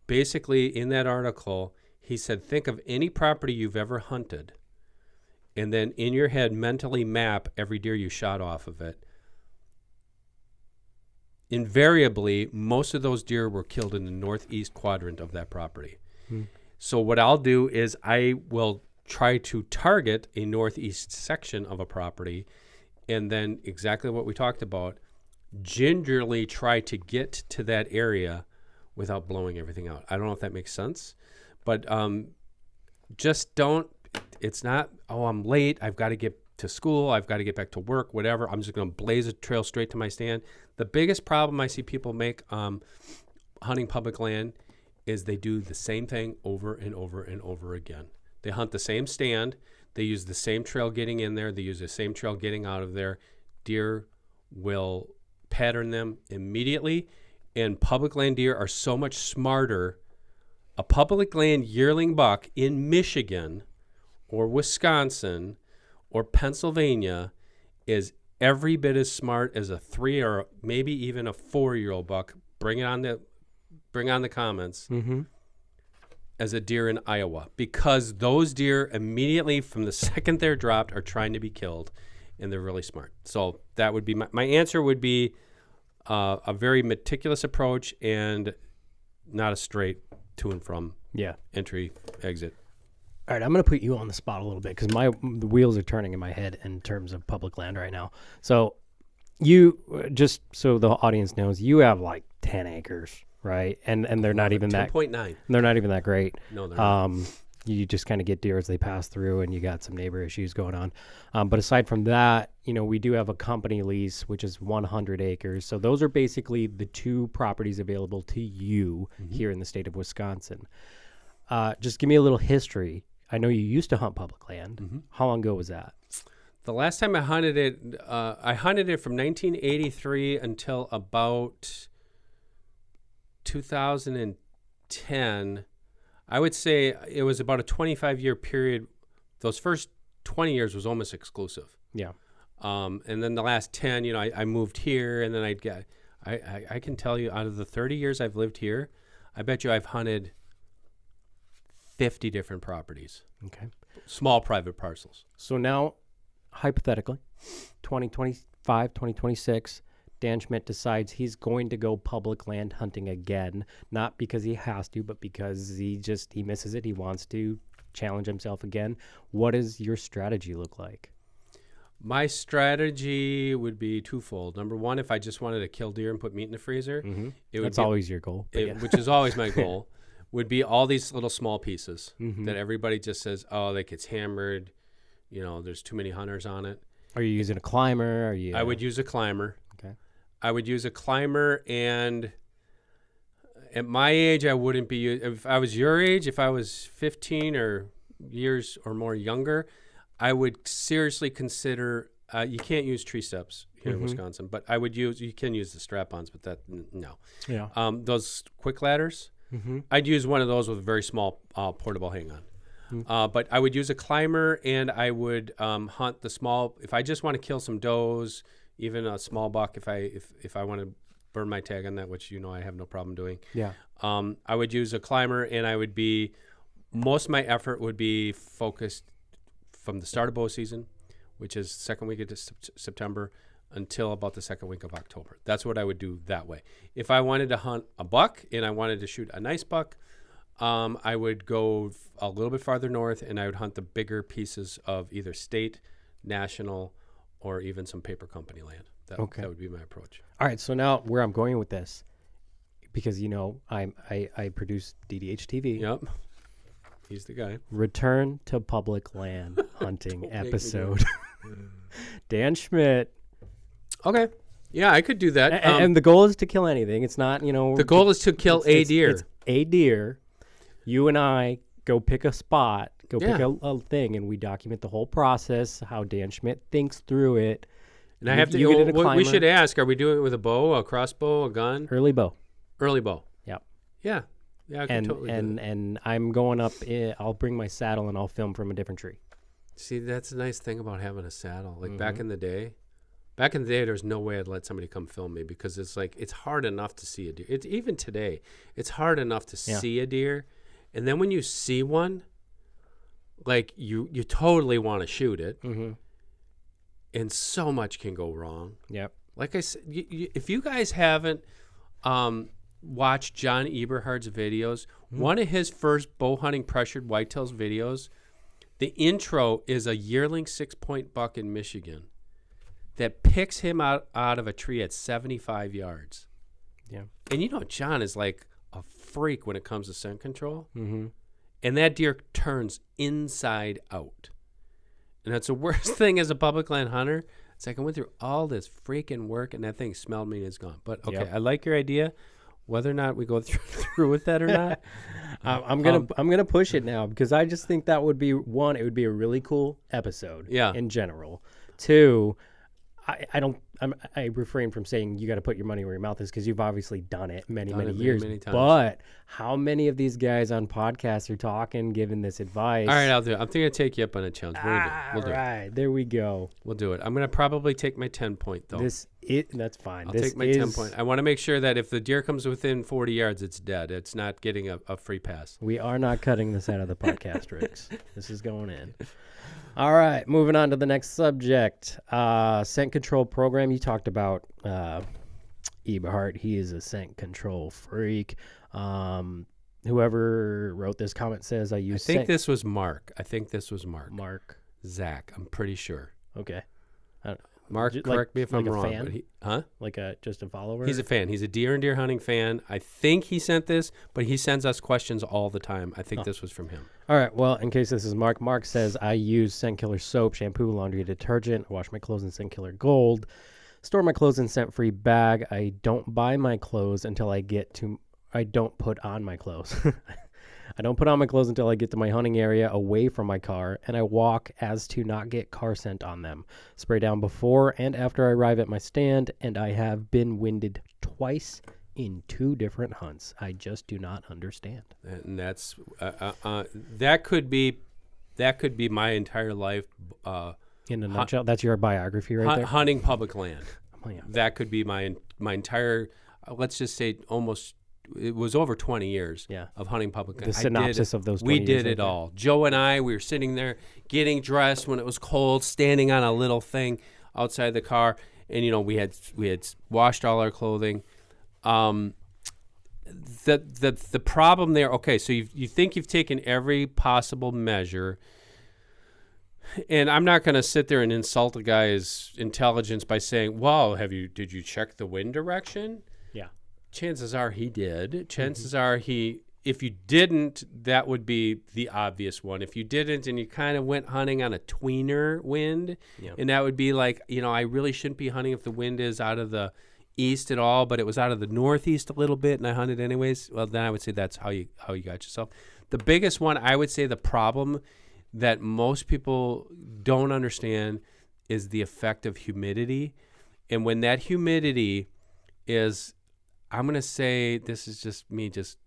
basically in that article, he said, think of any property you've ever hunted, and then in your head mentally map every deer you shot off of it. Invariably, most of those deer were killed in the northeast quadrant of that property. So what I'll do is I will try to target a northeast section of a property, and then exactly what we talked about, gingerly try to get to that area without blowing everything out. I don't know if that makes sense, but just don't, it's not, oh, I'm late, I've got to get to school, I've got to get back to work, whatever. I'm just going to blaze a trail straight to my stand. The biggest problem I see people make hunting public land is they do the same thing over and over and over again. They hunt the same stand. They use the same trail getting in there. They use the same trail getting out of there. Deer will pattern them immediately, and public land deer are so much smarter. A public land yearling buck in Michigan or Wisconsin or Pennsylvania is every bit as smart as a 3 or maybe even a 4-year-old buck. Bring on the comments. As a deer in Iowa, because those deer immediately from the second they're dropped are trying to be killed, and they're really smart. So that would be my answer would be a very meticulous approach and not a straight to and from entry exit. All right, I'm going to put you on the spot a little bit because the wheels are turning in my head in terms of public land right now. So you, just so the audience knows, you have like 10 acres, right? And they're not even 10.9. They're not even that great. No, they're not. You just kind of get deer as they pass through, and you got some neighbor issues going on. But aside from that, we do have a company lease, which is 100 acres. So those are basically the 2 properties available to you here in the state of Wisconsin. Just give me a little history. I know you used to hunt public land. How long ago was that? The last time I hunted it from 1983 until about 2010. I would say it was about a 25-year period. Those first 20 years was almost exclusive. Yeah. And then the last 10, I moved here, and then I can tell you, out of the 30 years I've lived here, I bet you I've hunted 50 different properties. Okay. Small private parcels. So now, hypothetically, 2025, 2026, Dan Schmidt decides he's going to go public land hunting again, not because he has to, but because he misses it. He wants to challenge himself again. What does your strategy look like? My strategy would be twofold. Number one, if I just wanted to kill deer and put meat in the freezer, That's always your goal. Which is always my goal, would be all these little small pieces that everybody just says, oh, that gets hammered. There's too many hunters on it. Are you using a climber? I would use a climber. Okay. I would use a climber, and at my age, I wouldn't be. If I was your age, if I was 15 or years or more younger, I would seriously consider. You can't use tree steps here in Wisconsin, but you can use the strap-ons, but no. Yeah. Those quick ladders, I'd use one of those with a very small portable hang-on. But I would use a climber, and I would hunt the small. If I just want to kill some does, even a small buck, if I want to burn my tag on that, which I have no problem doing. Yeah. I would use a climber, and most of my effort would be focused from the start of bow season, which is second week of September, until about the second week of October. That's what I would do that way. If I wanted to hunt a buck and I wanted to shoot a nice buck, I would go a little bit farther north, and I would hunt the bigger pieces of either state, national, or even some paper company land. That would be my approach. All right, so now where I'm going with this, because I produce DDH TV. Yep, he's the guy. Return to public land hunting episode. Dan Schmidt. Okay. Yeah, I could do that. And the goal is to kill anything. It's not, the goal is to kill a deer. It's a deer. You and I go pick a spot, pick a thing, and we document the whole process, how Dan Schmidt thinks through it. And I have to, we should ask, are we doing it with a bow, a crossbow, a gun? Early bow. Early bow. Yep. Yeah. Yeah, I can totally do that. And I'm going up, I'll bring my saddle and I'll film from a different tree. See, that's a nice thing about having a saddle. Like back in the day, there's no way I'd let somebody come film me, because it's like, it's hard enough to see a deer. Even today, it's hard enough to see a deer. And then when you see one, like you totally want to shoot it. Mm-hmm. And so much can go wrong. Yep. Like I said, if you guys haven't watched John Eberhard's videos, one of his first bow hunting pressured whitetails videos, the intro is a yearling 6-point buck in Michigan that picks him out of a tree at 75 yards. Yeah. And John is like a freak when it comes to scent control. Mm-hmm. And that deer turns inside out. And that's the worst thing as a public land hunter. It's like I went through all this freaking work and that thing smelled me and it's gone. But okay, I like your idea. Whether or not we go through with that or not, I'm gonna push it now, because I just think that would be one. It would be a really cool episode. Yeah. In general. Two, I refrain from saying you got to put your money where your mouth is, because you've obviously done it many years. Many times. But how many of these guys on podcasts are talking, giving this advice? All right, I'll do it. I'm thinking of take you up on a challenge. We'll do it. All right, there we go. We'll do it. I'm going to probably take my 10-point, though. That's fine. I'll take my 10-point. I want to make sure that if the deer comes within 40 yards, it's dead. It's not getting a free pass. We are not cutting this out of the podcast, Riggs. This is going in. All right, moving on to the next subject. Scent control program. You talked about Eberhard. He is a scent control freak. Whoever wrote this comment says I use. I think this was Mark. Mark. Zach. I'm pretty sure. Okay. Mark, correct me if I'm wrong. Fan? But like just a follower? He's a fan. He's a deer and deer hunting fan. I think he sent this, but he sends us questions all the time. I think this was from him. All right. Well, in case this is Mark says, I use Scent Killer soap, shampoo, laundry detergent. I wash my clothes in Scent Killer Gold. Store my clothes in scent-free bag. I don't buy my clothes until I don't put on my clothes. I don't put on my clothes until I get to my hunting area away from my car, and I walk as to not get car scent on them. Spray down before and after I arrive at my stand, and I have been winded twice in 2 different hunts. I just do not understand. And that's that could be my entire life. In a nutshell, that's your biography right there. Hunting public land. Oh, yeah. That could be my entire. Let's just say almost. It was over 20 years of hunting public land. The synopsis of those 20 years. We did right it there. all. Joe and I, we were sitting there getting dressed when it was cold, standing on a little thing outside the car, and we had washed all our clothing. The problem there. Okay, so you think you've taken every possible measure, and I'm not going to sit there and insult a guy's intelligence by saying, "Well, did you check the wind direction?" Yeah. Chances are he did. Chances are if you didn't, that would be the obvious one. If you didn't and you kind of went hunting on a tweener wind, and that would be like, I really shouldn't be hunting if the wind is out of the east at all, but it was out of the northeast a little bit and I hunted anyways, well, then I would say that's how you got yourself. The biggest one, I would say the problem that most people don't understand is the effect of humidity. And when that humidity is... I'm going to say, this is just me just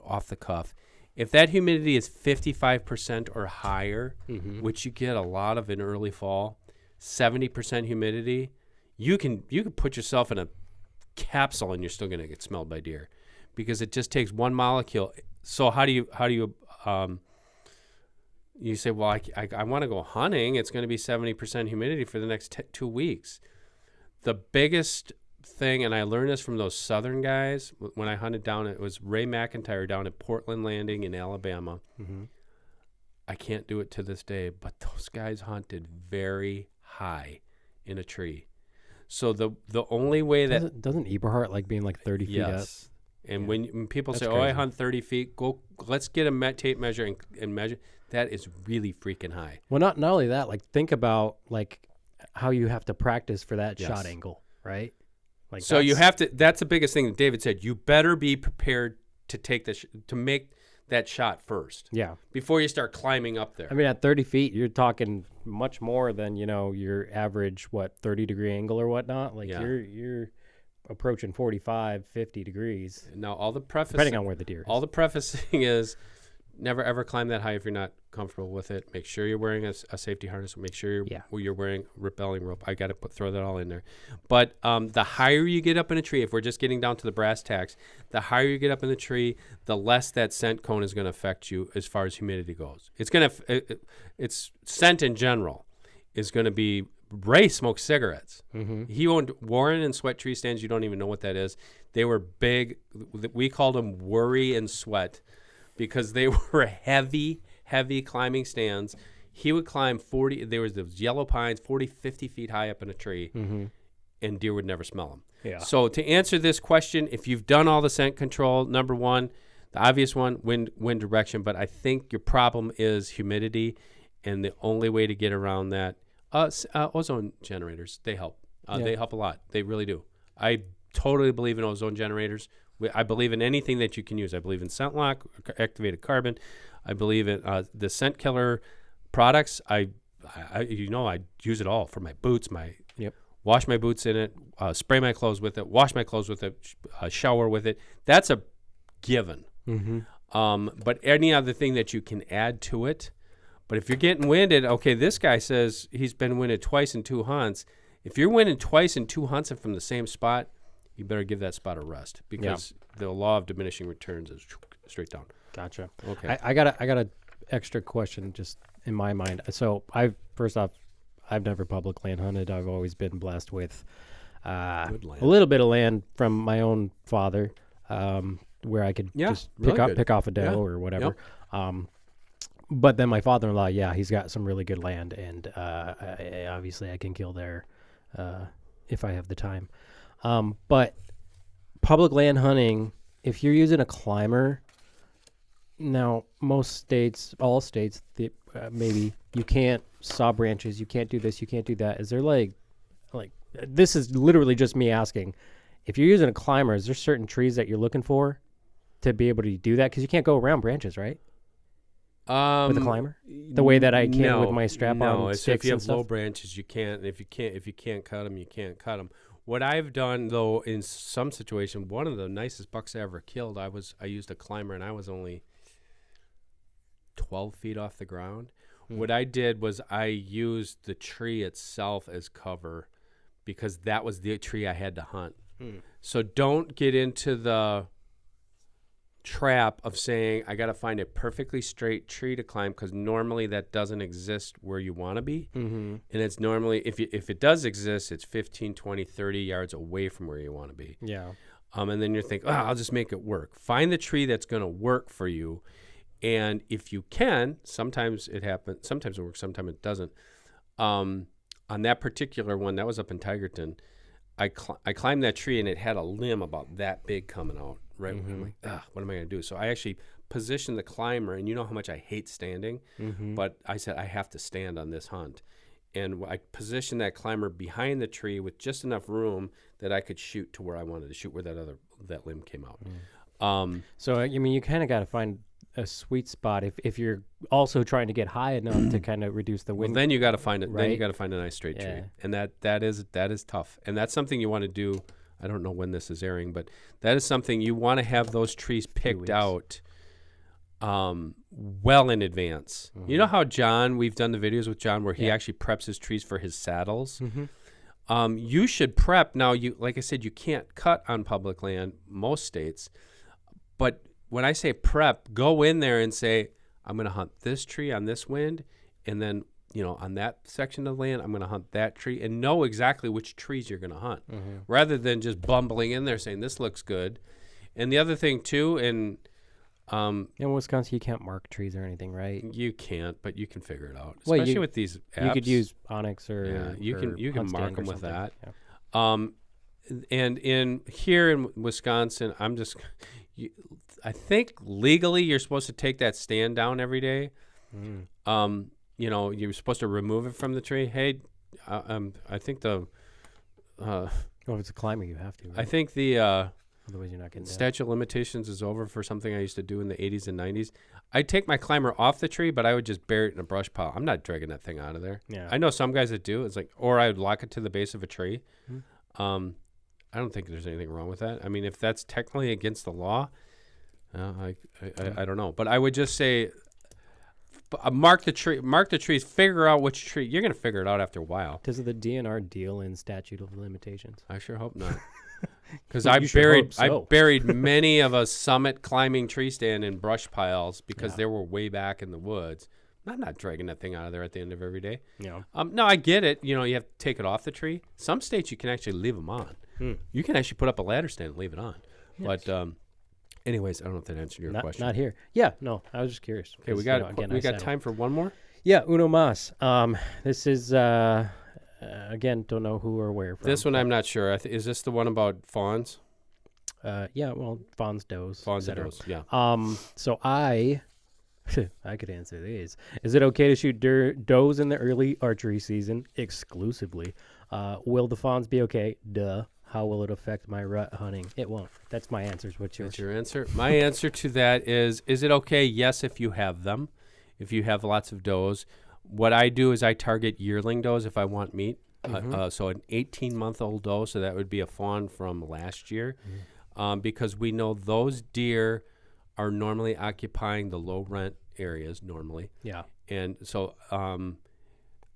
off the cuff. If that humidity is 55% or higher, which you get a lot of in early fall, 70% humidity, you can put yourself in a capsule and you're still going to get smelled by deer, because it just takes one molecule. So how do you you say, well, I want to go hunting. It's going to be 70% humidity for the next 2 weeks. The biggest thing, and I learned this from those Southern guys when I hunted down. It was Ray McIntyre down at Portland Landing in Alabama. Mm-hmm. I can't do it to this day, but those guys hunted very high in a tree. So the only way that doesn't Eberhard like being like 30 feet up? yes, and when people That's say, crazy. "Oh, I hunt 30 feet," let's get a tape measure and measure. That is really freaking high. Well, not only that, like think about like how you have to practice for that Yes. shot angle, right? Like So you have to. That's the biggest thing that David said. You better be prepared to take to make that shot first yeah. before you start climbing up there. I mean, at 30 feet, you're talking much more than your average 30-degree angle or whatnot. Like Yeah. you're approaching 45, 50 degrees, Now all the preface, depending on where the deer is. all the prefacing is, never ever climb that high if you're not comfortable with it. Make sure you're wearing a safety harness. Make sure you're wearing repelling rope. I got to throw that all in there. But the higher you get up in a tree, if we're just getting down to the brass tacks, the higher you get up in the tree, the less that scent cone is going to affect you as far as humidity goes. It's going to, it's scent in general is going to be. Ray smoked cigarettes. Mm-hmm. He owned Warren and Sweat tree stands. You don't even know what that is. They were big. We called them Worry and Sweat, because they were heavy climbing stands. He would climb 40, there was those yellow pines, 40, 50 feet high up in a tree, and deer would never smell them. Yeah. So to answer this question, if you've done all the scent control, number one, the obvious one, wind direction, but I think your problem is humidity, and the only way to get around that, ozone generators, they help. They help a lot. They really do. I totally believe in ozone generators. I believe in anything that you can use. I believe in scent lock, activated carbon. I believe in the scent killer products. I use it all for my boots. Wash my boots in it, spray my clothes with it, wash my clothes with it, shower with it. That's a given. Mm-hmm. But any other thing that you can add to it. But if you're getting winded, okay, this guy says he's been winded twice in 2 hunts. If you're winded twice in 2 hunts and from the same spot, you better give that spot a rest, because the law of diminishing returns is straight down. Gotcha. Okay. I got a extra question just in my mind. So I've never public land hunted. I've always been blessed with a little bit of land from my own father, where I could just pick off a doe or whatever. Yep. But then my father-in-law, he's got some really good land, and obviously I can kill there if I have the time. But public land hunting, if you're using a climber, now most states, all states, maybe you can't saw branches, you can't do this, you can't do that. Is there like this is literally just me asking, if you're using a climber, is there certain trees that you're looking for to be able to do that? Because you can't go around branches, right? With a climber, the way that I can with my strap on sticks so if you and have low stuff? branches, you can't. If you can't cut them, you can't cut them. What I've done though, in some situation, one of the nicest bucks I ever killed, I used a climber, and I was only 12 feet off the ground. What I did was I used the tree itself as cover, because that was the tree I had to hunt. So don't get into the trap of saying I got to find a perfectly straight tree to climb, because normally that doesn't exist where you want to be. And it's normally, if it does exist, it's 15, 20, 30 yards away from where you want to be. And then you're thinking, I'll just make it work. Find the tree that's going to work for you. And if you can, sometimes it happens, sometimes it works, sometimes it doesn't. On that particular one, that was up in Tigerton, I climbed that tree, and it had a limb about that big coming out. Right. I'm like, what am I going to do? So I actually positioned the climber, and you know how much I hate standing, but I said I have to stand on this hunt. And I positioned that climber behind the tree with just enough room that I could shoot to where I wanted to shoot, where that limb came out. So, I mean, you kind of got to find a sweet spot if you're also trying to get high enough to kind of reduce the wind. Well, then you got to find it. Right? Then you got to find a nice straight tree, and that is tough. And that's something you want to do. I don't know when this is airing, but that is something you want to have those trees picked out well in advance. You know how John, we've done the videos with John where he actually preps his trees for his saddles. You should prep. Now, like I said, you can't cut on public land, most states. But when I say prep, go in there and say, I'm going to hunt this tree on this wind, and then on that section of land, I'm going to hunt that tree and know exactly which trees you're going to hunt, Mm-hmm. rather than just bumbling in there saying this looks good. And the other thing too, In Wisconsin, you can't mark trees or anything, right? you can't, but you can figure it out, Well, especially with these apps. You could use Onyx or you can mark Huntstand or them with something. that. Yeah. And here in Wisconsin, I think legally you're supposed to take that stand down every day. Mm. You're supposed to remove it from the tree. Hey, I think Well, if it's a climber, you have to. Right? I think the Otherwise, you're not getting that. statute of limitations is over for something I used to do in the 80s and 90s. I'd take my climber off the tree, but I would just bury it in a brush pile. I'm not dragging that thing out of there. Yeah. I know some guys that do. It's like, or I would lock it to the base of a tree. Mm. I don't think there's anything wrong with that. I mean, if that's technically against the law, I don't know. But I would just say, mark the trees, figure out which tree. You're going to figure it out after a while. Does the DNR deal in statute of limitations? I sure hope not. Because You sure hope I so. buried many of a summit climbing tree stand in brush piles because they were way back in the woods. I'm not dragging that thing out of there at the end of every day. Yeah. No, I get it. You have to take it off the tree. Some states you can actually leave them on. You can actually put up a ladder stand and leave it on. Yes. But anyways, I don't know if that answered your question. Not here. Yeah. No, I was just curious. Okay, we 'cause, got again, we I got saddle. time for one more. Yeah, uno más. This is again, don't know who or where. From, This one I'm not sure. Is this the one about fawns? Yeah, well, fawns, does. Fawns and etc. does. Yeah. So I could answer these. Is it okay to shoot does in the early archery season exclusively? Will the fawns be okay? Duh. How will it affect my rut hunting? It won't. That's my answers. What's yours? That's your answer. My answer to that is it okay? Yes, if you have them. If you have lots of does. What I do is I target yearling does if I want meat. So an 18-month-old doe, so that would be a fawn from last year. Because we know those deer are normally occupying the low rent areas normally. Yeah. And so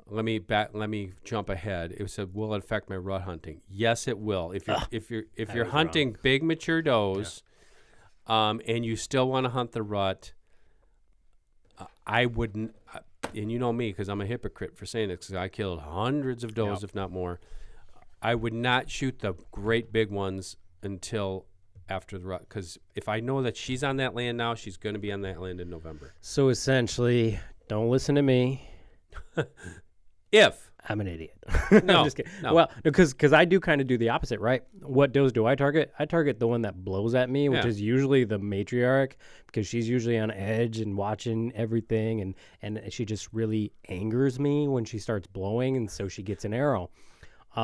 let me jump ahead. It said, will it affect my rut hunting? Yes, it will. If you're hunting big mature does, and you still want to hunt the rut, I wouldn't. And you know me, because I'm a hypocrite for saying this, because I killed hundreds of does, if not more. I would not shoot the great big ones until after the rut, because if I know that she's on that land now, she's going to be on that land in November. So essentially, don't listen to me. If I'm an idiot. No, I'm just kidding. no. Well, because I do kind of do the opposite, right? What does do I target? I target the one that blows at me, which Yeah. is usually the matriarch, because she's usually on edge and watching everything, and she just really angers me when she starts blowing, and so she gets an arrow. We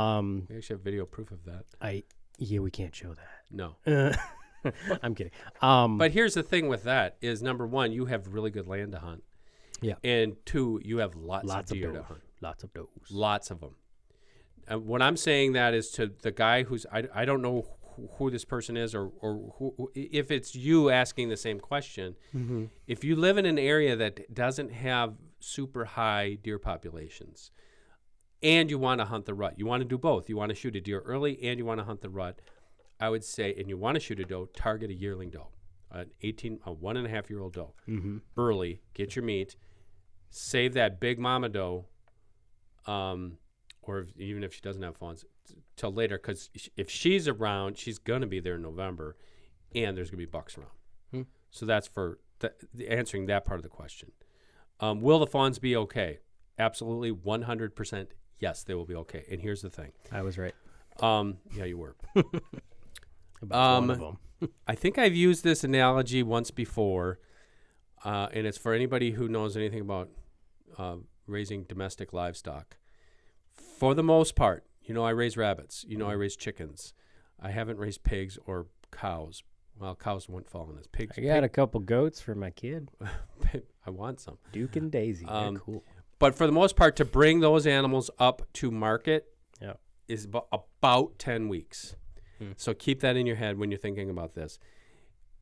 actually have video proof of that. We can't show that. No. I'm kidding. But here's the thing with that is, number one, you have really good land to hunt. Yeah. And two, you have lots of deer to does. hunt. Lots of does. Lots of them. What I'm saying that is to the guy who's, I don't know who this person is or who, if it's you asking the same question. Mm-hmm. If you live in an area that doesn't have super high deer populations and you want to hunt the rut, you want to do both. You want to shoot a deer early and you want to hunt the rut. I would say, and you want to shoot a doe, target a yearling doe, a 1.5-year-old doe. Mm-hmm. Early, get your meat, save that big mama doe, or even if she doesn't have fawns, till later, because if she's around, she's going to be there in November, and there's going to be bucks around. So that's for answering that part of the question. Will the fawns be okay? Absolutely, 100%, yes, they will be okay. And here's the thing. I was right. Yeah, you were. About one of them. I think I've used this analogy once before, and it's for anybody who knows anything about raising domestic livestock. For the most part, I raise rabbits. I raise chickens. I haven't raised pigs or cows. Well, cows wouldn't fall in this. Pigs. I got a couple goats for my kid. I want some. Duke and Daisy. They're cool. But for the most part, to bring those animals up to market Yeah. is about 10 weeks. So keep that in your head when you're thinking about this.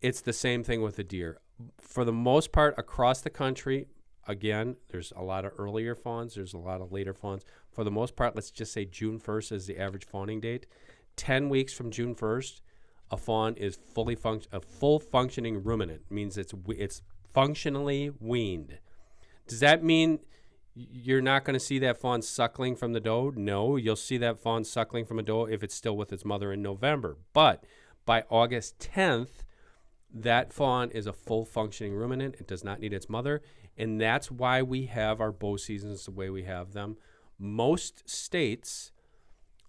It's the same thing with the deer. For the most part, across the country, again, there's a lot of earlier fawns. There's a lot of later fawns. For the most part, let's just say June 1st is the average fawning date. 10 weeks from June 1st, a fawn is a full functioning ruminant. Means it's functionally weaned. Does that mean You're not going to see that fawn suckling from the doe. No, you'll see that fawn suckling from a doe if it's still with its mother in November. But by August 10th, that fawn is a full functioning ruminant. It does not need its mother. And that's why we have our bow seasons the way we have them. Most states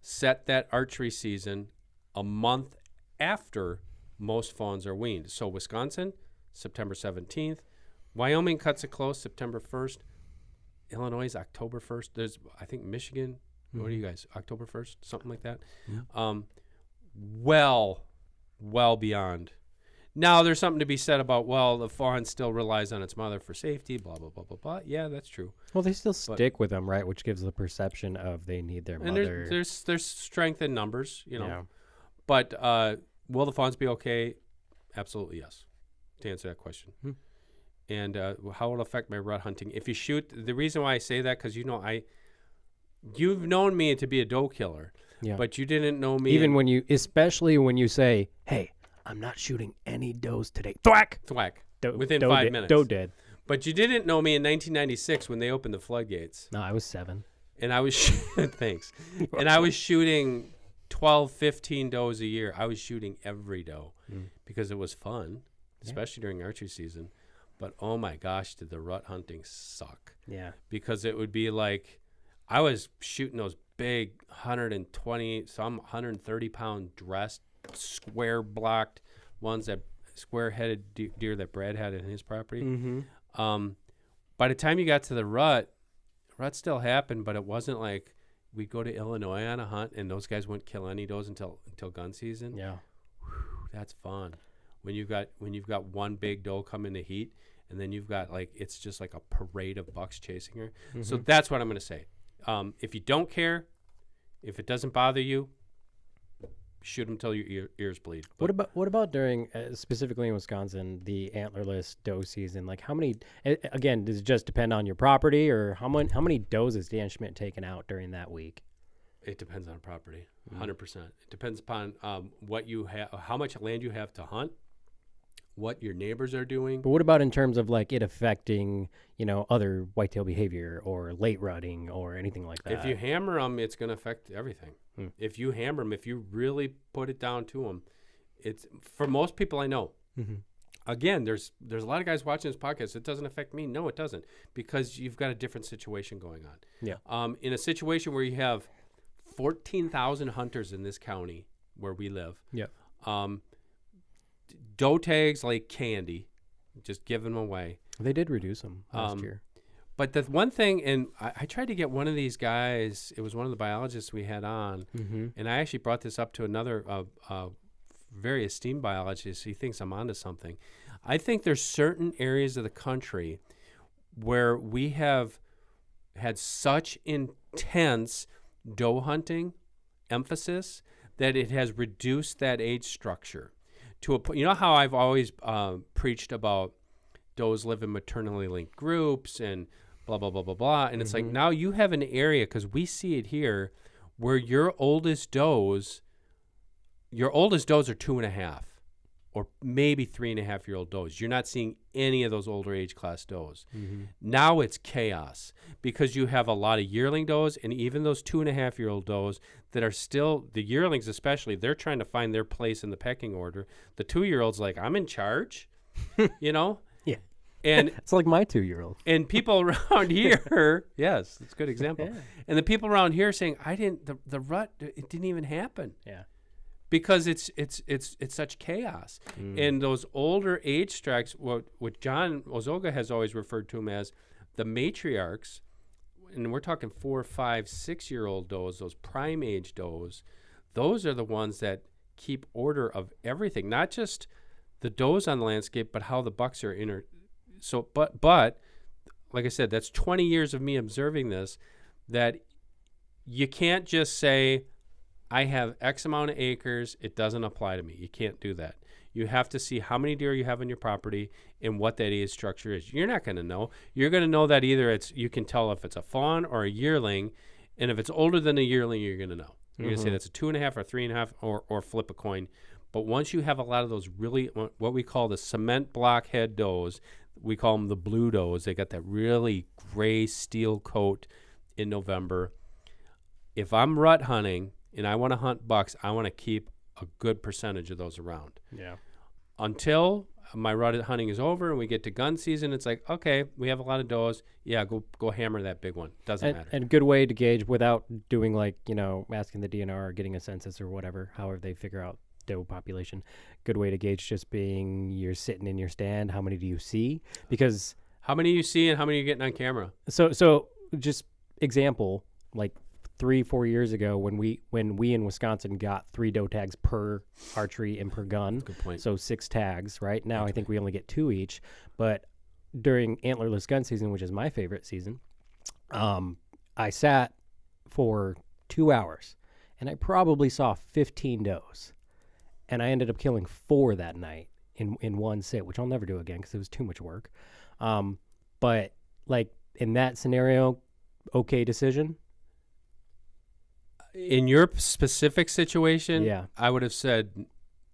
set that archery season a month after most fawns are weaned. So Wisconsin, September 17th. Wyoming cuts it close, September 1st. Illinois is October 1st. There's, I think, Michigan. What are you guys? October 1st, something like that. Well beyond. Now, there's something to be said about, well, the fawn still relies on its mother for safety, blah, blah, blah, blah, blah. Yeah, that's true. Well, they still stick with them, right? Which gives the perception of they need their mother. And there's strength in numbers, you know. Yeah. But will the fawns be okay? Absolutely, yes, to answer that question. And how will it affect my rut hunting? If you shoot, the reason why I say that, because, you know, you've known me to be a doe killer, but you didn't know me. Especially when you say, hey, I'm not shooting any does today. Thwack! Within 5 minutes. Doe dead. But you didn't know me in 1996 when they opened the floodgates. No, I was 7. And I was thanks. And I was shooting 12, 15 does a year. I was shooting every doe because it was fun, especially during archery season. But oh my gosh, did the rut hunting suck? Yeah. Because it would be like, I was shooting those big 120, some 130 pound dressed, square blocked ones, that square headed deer that Brad had in his property. By the time you got to the rut still happened, but it wasn't like we'd go to Illinois on a hunt and those guys wouldn't kill any does until gun season. Yeah. Whew, that's fun. When you've got one big doe come into heat, and then you've got, like, it's just like a parade of bucks chasing her. So that's what I'm going to say. If you don't care, if it doesn't bother you, shoot them till your ears bleed. But what about during specifically in Wisconsin, the antlerless doe season? Like, how many? Again, does it just depend on your property, or how many does is Dan Schmidt taking out during that week? It depends on property, 100%. It depends upon what you have, how much land you have to hunt, what your neighbors are doing. But what about in terms of, like, it affecting, you know, other whitetail behavior or late rutting or anything like that? If you hammer them, it's going to affect everything. If you hammer them, if you really put it down to them, it's, for most people I know. Again, there's a lot of guys watching this podcast. It doesn't affect me. No, it doesn't, because you've got a different situation going on. Yeah. In a situation where you have 14,000 hunters in this county where we live. Yeah. Doe tags like candy, just give them away. They did reduce them last year. But the one thing, and I tried to get one of these guys, it was one of the biologists we had on, and I actually brought this up to another very esteemed biologist. He thinks I'm onto something. I think there's certain areas of the country where we have had such intense doe hunting emphasis that it has reduced that age structure to a point. You know how I've always preached about does live in maternally linked groups and blah, blah, blah, blah, blah. And it's like, now you have an area, because we see it here, where your oldest does are 2.5 or maybe 3.5-year-old does. You're not seeing any of those older age class does. Now it's chaos, because you have a lot of yearling does, and even those 2.5-year-old does that are still, the yearlings especially, they're trying to find their place in the pecking order. The 2-year-old's like, I'm in charge, you know? Yeah. And it's like my 2-year-old. And people around here, yes, it's a good example. Yeah. And the people around here saying, the rut, it didn't even happen. Yeah. Because it's such chaos. And those older age strikes, what John Ozoga has always referred to them as the matriarchs, and we're talking 4, 5, 6-year-old does, those prime age does, those are the ones that keep order of everything, not just the does on the landscape, but how the bucks are So, but like I said, that's 20 years of me observing this, that you can't just say, I have X amount of acres, it doesn't apply to me. You can't do that. You have to see how many deer you have on your property and what that age structure is. You're not going to know. You're going to know that either you can tell if it's a fawn or a yearling, and if it's older than a yearling, you're going to know. You're going to say that's a 2.5 or 3.5 or flip a coin. But once you have a lot of those really, what we call the cement block head does We call them the blue does. They got that really gray steel coat in November. If I'm rut hunting and I want to hunt bucks, I want to keep a good percentage of those around. Yeah. Until my rut hunting is over and we get to gun season, it's like, okay, we have a lot of does. Yeah, go hammer that big one. Doesn't matter. And a good way to gauge without doing like, asking the DNR or getting a census or whatever, however they figure out doe population. Good way to gauge just being you're sitting in your stand. How many do you see? Because how many you see and how many are you getting on camera? So just example, like 3-4 years ago when we in Wisconsin got 3 doe tags per archery and per gun. Good point. So 6 tags, right? Now I think we only get 2 each. But during antlerless gun season, which is my favorite season, I sat for 2 hours and I probably saw 15 does. And I ended up killing 4 that night in one sit, which I'll never do again because it was too much work. But like in that scenario, okay decision. In your specific situation, Yeah. I would have said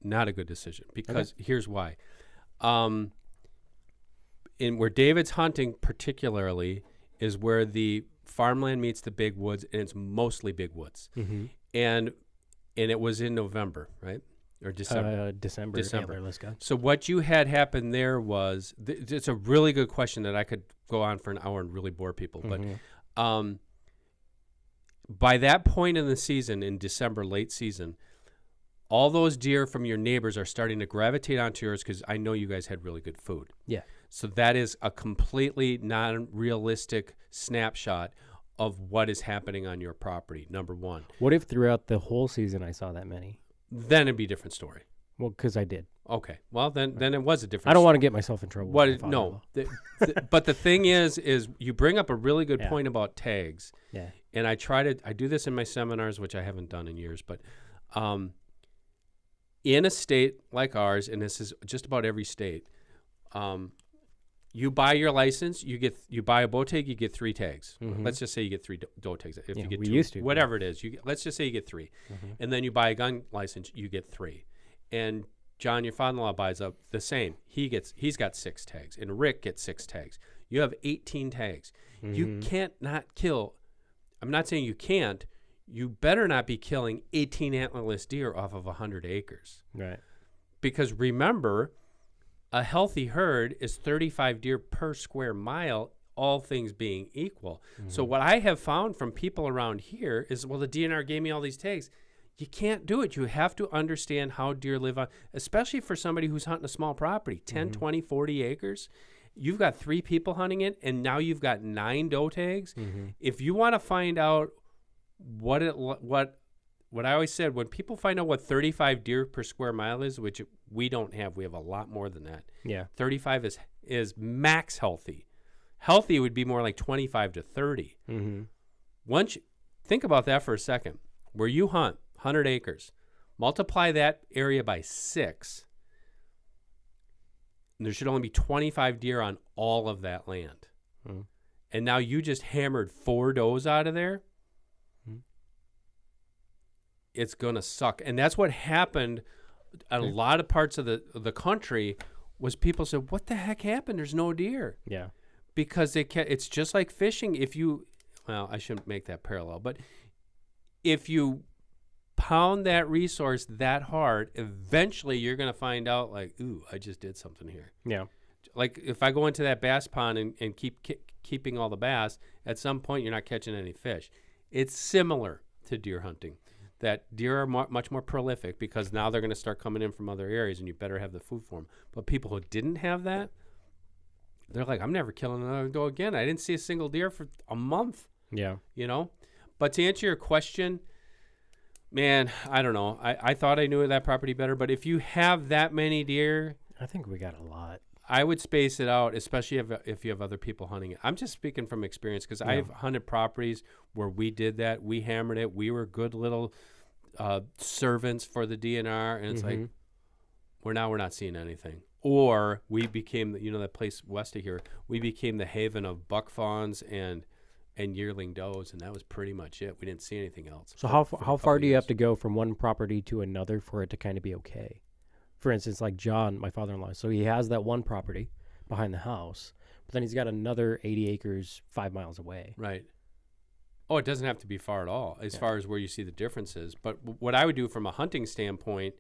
not a good decision because here's why. In where David's hunting particularly is where the farmland meets the big woods, and it's mostly big woods. Mm-hmm. And it was in November, right? Or December. December. Antlerless gun. So what you had happen there was, it's a really good question that I could go on for an hour and really bore people. Mm-hmm. But by that point in the season, in December, late season, all those deer from your neighbors are starting to gravitate onto yours because I know you guys had really good food. Yeah. So that is a completely non-realistic snapshot of what is happening on your property, number one. What if throughout the whole season I saw that many? Then it'd be a different story. Well, because I did. Okay. Well, then it was a different I don't want to get myself in trouble. No. But the thing is you bring up a really good point about tags. Yeah. And I do this in my seminars, which I haven't done in years, but in a state like ours, and this is just about every state, you buy your license, you buy a bow tag, you get 3 tags. Mm-hmm. Let's just say you get 3 doe tags. If you get we 2, used to. whatever it is, let's just say you get 3. Mm-hmm. And then you buy a gun license, you get 3. And John, your father-in-law, buys up the same. He's got 6 tags, and Rick gets 6 tags. You have 18 tags. Mm-hmm. You can't not kill. I'm not saying you can't. You better not be killing 18 antlerless deer off of 100 acres. Right. Because remember, a healthy herd is 35 deer per square mile, all things being equal. Mm-hmm. So what I have found from people around here is, well, the DNR gave me all these tags. You can't do it. You have to understand how deer live on, especially for somebody who's hunting a small property, 10, 20, 40 acres. You've got 3 people hunting it, and now you've got 9 doe tags. Mm-hmm. If you want to find out what I always said, when people find out what 35 deer per square mile is, which we don't have, we have a lot more than that. Yeah. 35 is max healthy. Healthy would be more like 25 to 30. Mm-hmm. Think about that for a second. Where you hunt, 100 acres, multiply that area by 6, and there should only be 25 deer on all of that land. Mm. And now you just hammered 4 does out of there. Mm. It's going to suck. And that's what happened in a lot of parts of the country was people said, what the heck happened? There's no deer. Yeah. Because it's just like fishing. I shouldn't make that parallel, but if you pound that resource that hard, eventually you're going to find out like, ooh, I just did something here. Yeah. Like if I go into that bass pond and keeping all the bass, at some point you're not catching any fish. It's similar to deer hunting. That deer are much more prolific because now they're going to start coming in from other areas and you better have the food for them. But people who didn't have that, they're like, I'm never killing another doe again. I didn't see a single deer for a month. Yeah. But to answer your question, man, I don't know. I thought I knew that property better, but if you have that many deer, I think we got a lot. I would space it out, especially if you have other people hunting it. I'm just speaking from experience because I've hunted properties where we did that. We hammered it. We were good little servants for the DNR, and it's like we're not seeing anything. Or we became, that place west of here, we became the haven of buck fawns and yearling does, and that was pretty much it. We didn't see anything else. So how far do you have to go from one property to another for it to kind of be okay? For instance, like John, my father-in-law, so he has that one property, behind the house, but then he's got another 80 acres 5 miles away. Right. Oh, it doesn't have to be far at all as far as where you see the differences. But what I would do from a hunting standpoint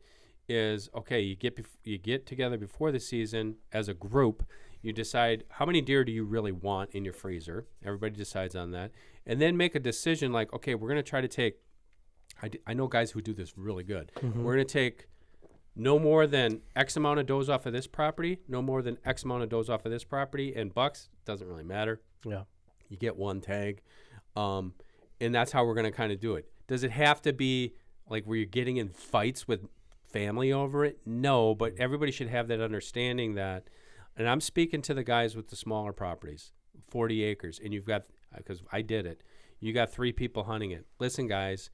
is, okay, you get together before the season as a group. You decide how many deer do you really want in your freezer. Everybody decides on that. And then make a decision like, okay, we're going to try to take, I know guys who do this really good. Mm-hmm. We're going to take no more than X amount of does off of this property, no more than X amount of does off of this property, and bucks, doesn't really matter. Yeah. You get one tag. And that's how we're going to kind of do it. Does it have to be like where you're getting in fights with family over it? No, but everybody should have that understanding that, and I'm speaking to the guys with the smaller properties, 40 acres, and you've got, because I did it, you got 3 people hunting it. Listen, guys,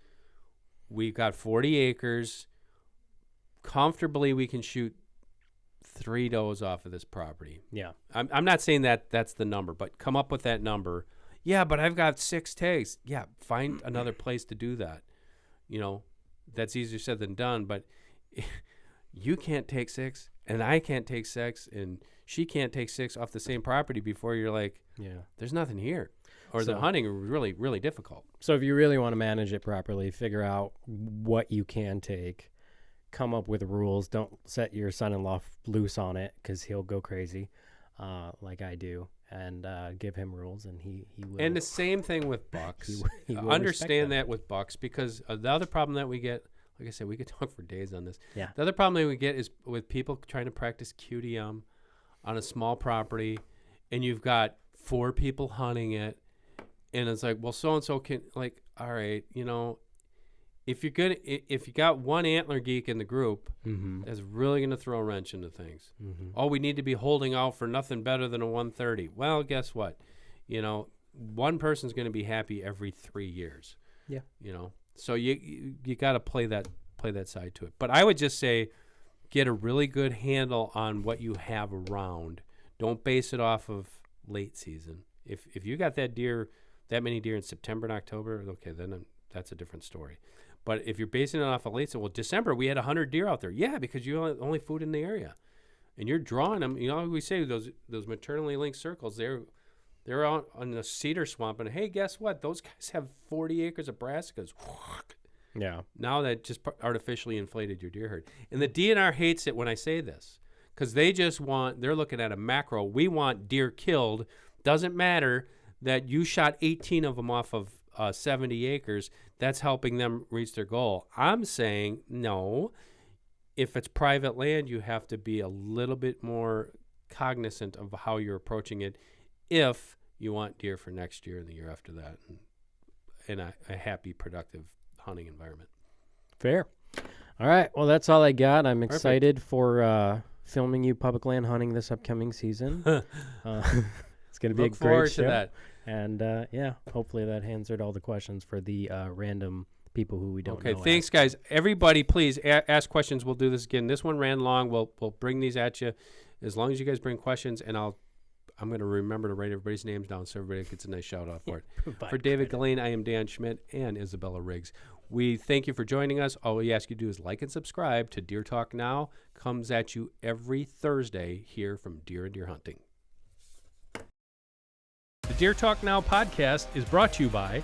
we got 40 acres. Comfortably, we can shoot 3 does off of this property. Yeah. I'm not saying that that's the number, but come up with that number. Yeah, but I've got 6 tags. Yeah, find another place to do that. You know, that's easier said than done, but you can't take 6, and I can't take 6, and she can't take 6 off the same property before you're like, Yeah. there's nothing here. Or the hunting is really, really difficult. So if you really want to manage it properly, figure out what you can take, come up with rules. Don't set your son-in-law loose on it because he'll go crazy like I do. And give him rules, and he will. And the same thing with bucks. he will Understand that with bucks, because the other problem that we get, like I said, we could talk for days on this. Yeah. The other problem that we get is with people trying to practice QDM on a small property, and you've got 4 people hunting it, and it's like, well, so-and-so can, like, all right, you know, if you got one antler geek in the group, Mm-hmm. that's really going to throw a wrench into things. Mm-hmm. Oh, we need to be holding out for nothing better than a 130. Well, guess what? You know, one person's going to be happy every 3 years. Yeah. You know, so you got to play that side to it. But I would just say, get a really good handle on what you have around. Don't base it off of late season. If you got that many deer in September and October, okay, then that's a different story. But if you're basing it off of late season, well, December we had 100 deer out there. Yeah, because you only food in the area, and you're drawing them. You know, we say those maternally linked circles. They're out on the cedar swamp, and hey, guess what? Those guys have 40 acres of brassicas. Yeah. Now that just artificially inflated your deer herd. And the DNR hates it when I say this, because they're looking at a macro. We want deer killed. Doesn't matter that you shot 18 of them off of 70 acres. That's helping them reach their goal. I'm saying, no, if it's private land, you have to be a little bit more cognizant of how you're approaching it if you want deer for next year and the year after that, and a happy, productive hunting environment. Fair. All right. Well, that's all I got. I'm Perfect. excited for filming you public land hunting this upcoming season. It's going to be a Look forward great show. to that. And yeah, hopefully that answered all the questions for the random people who we don't know. Okay, thanks, guys. Everybody, please ask questions. We'll do this again. This one ran long. We'll bring these at you as long as you guys bring questions, and I'm going to remember to write everybody's names down so everybody gets a nice shout out for it. For David Gillane, I am Dan Schmidt and Isabella Riggs. We thank you for joining us. All we ask you to do is like and subscribe to Deer Talk Now. Comes at you every Thursday here from Deer and Deer Hunting. The Deer Talk Now podcast is brought to you by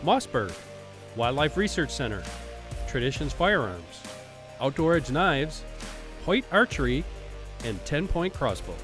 Mossberg, Wildlife Research Center, Traditions Firearms, Outdoor Edge Knives, Hoyt Archery, and 10 Point Crossbows.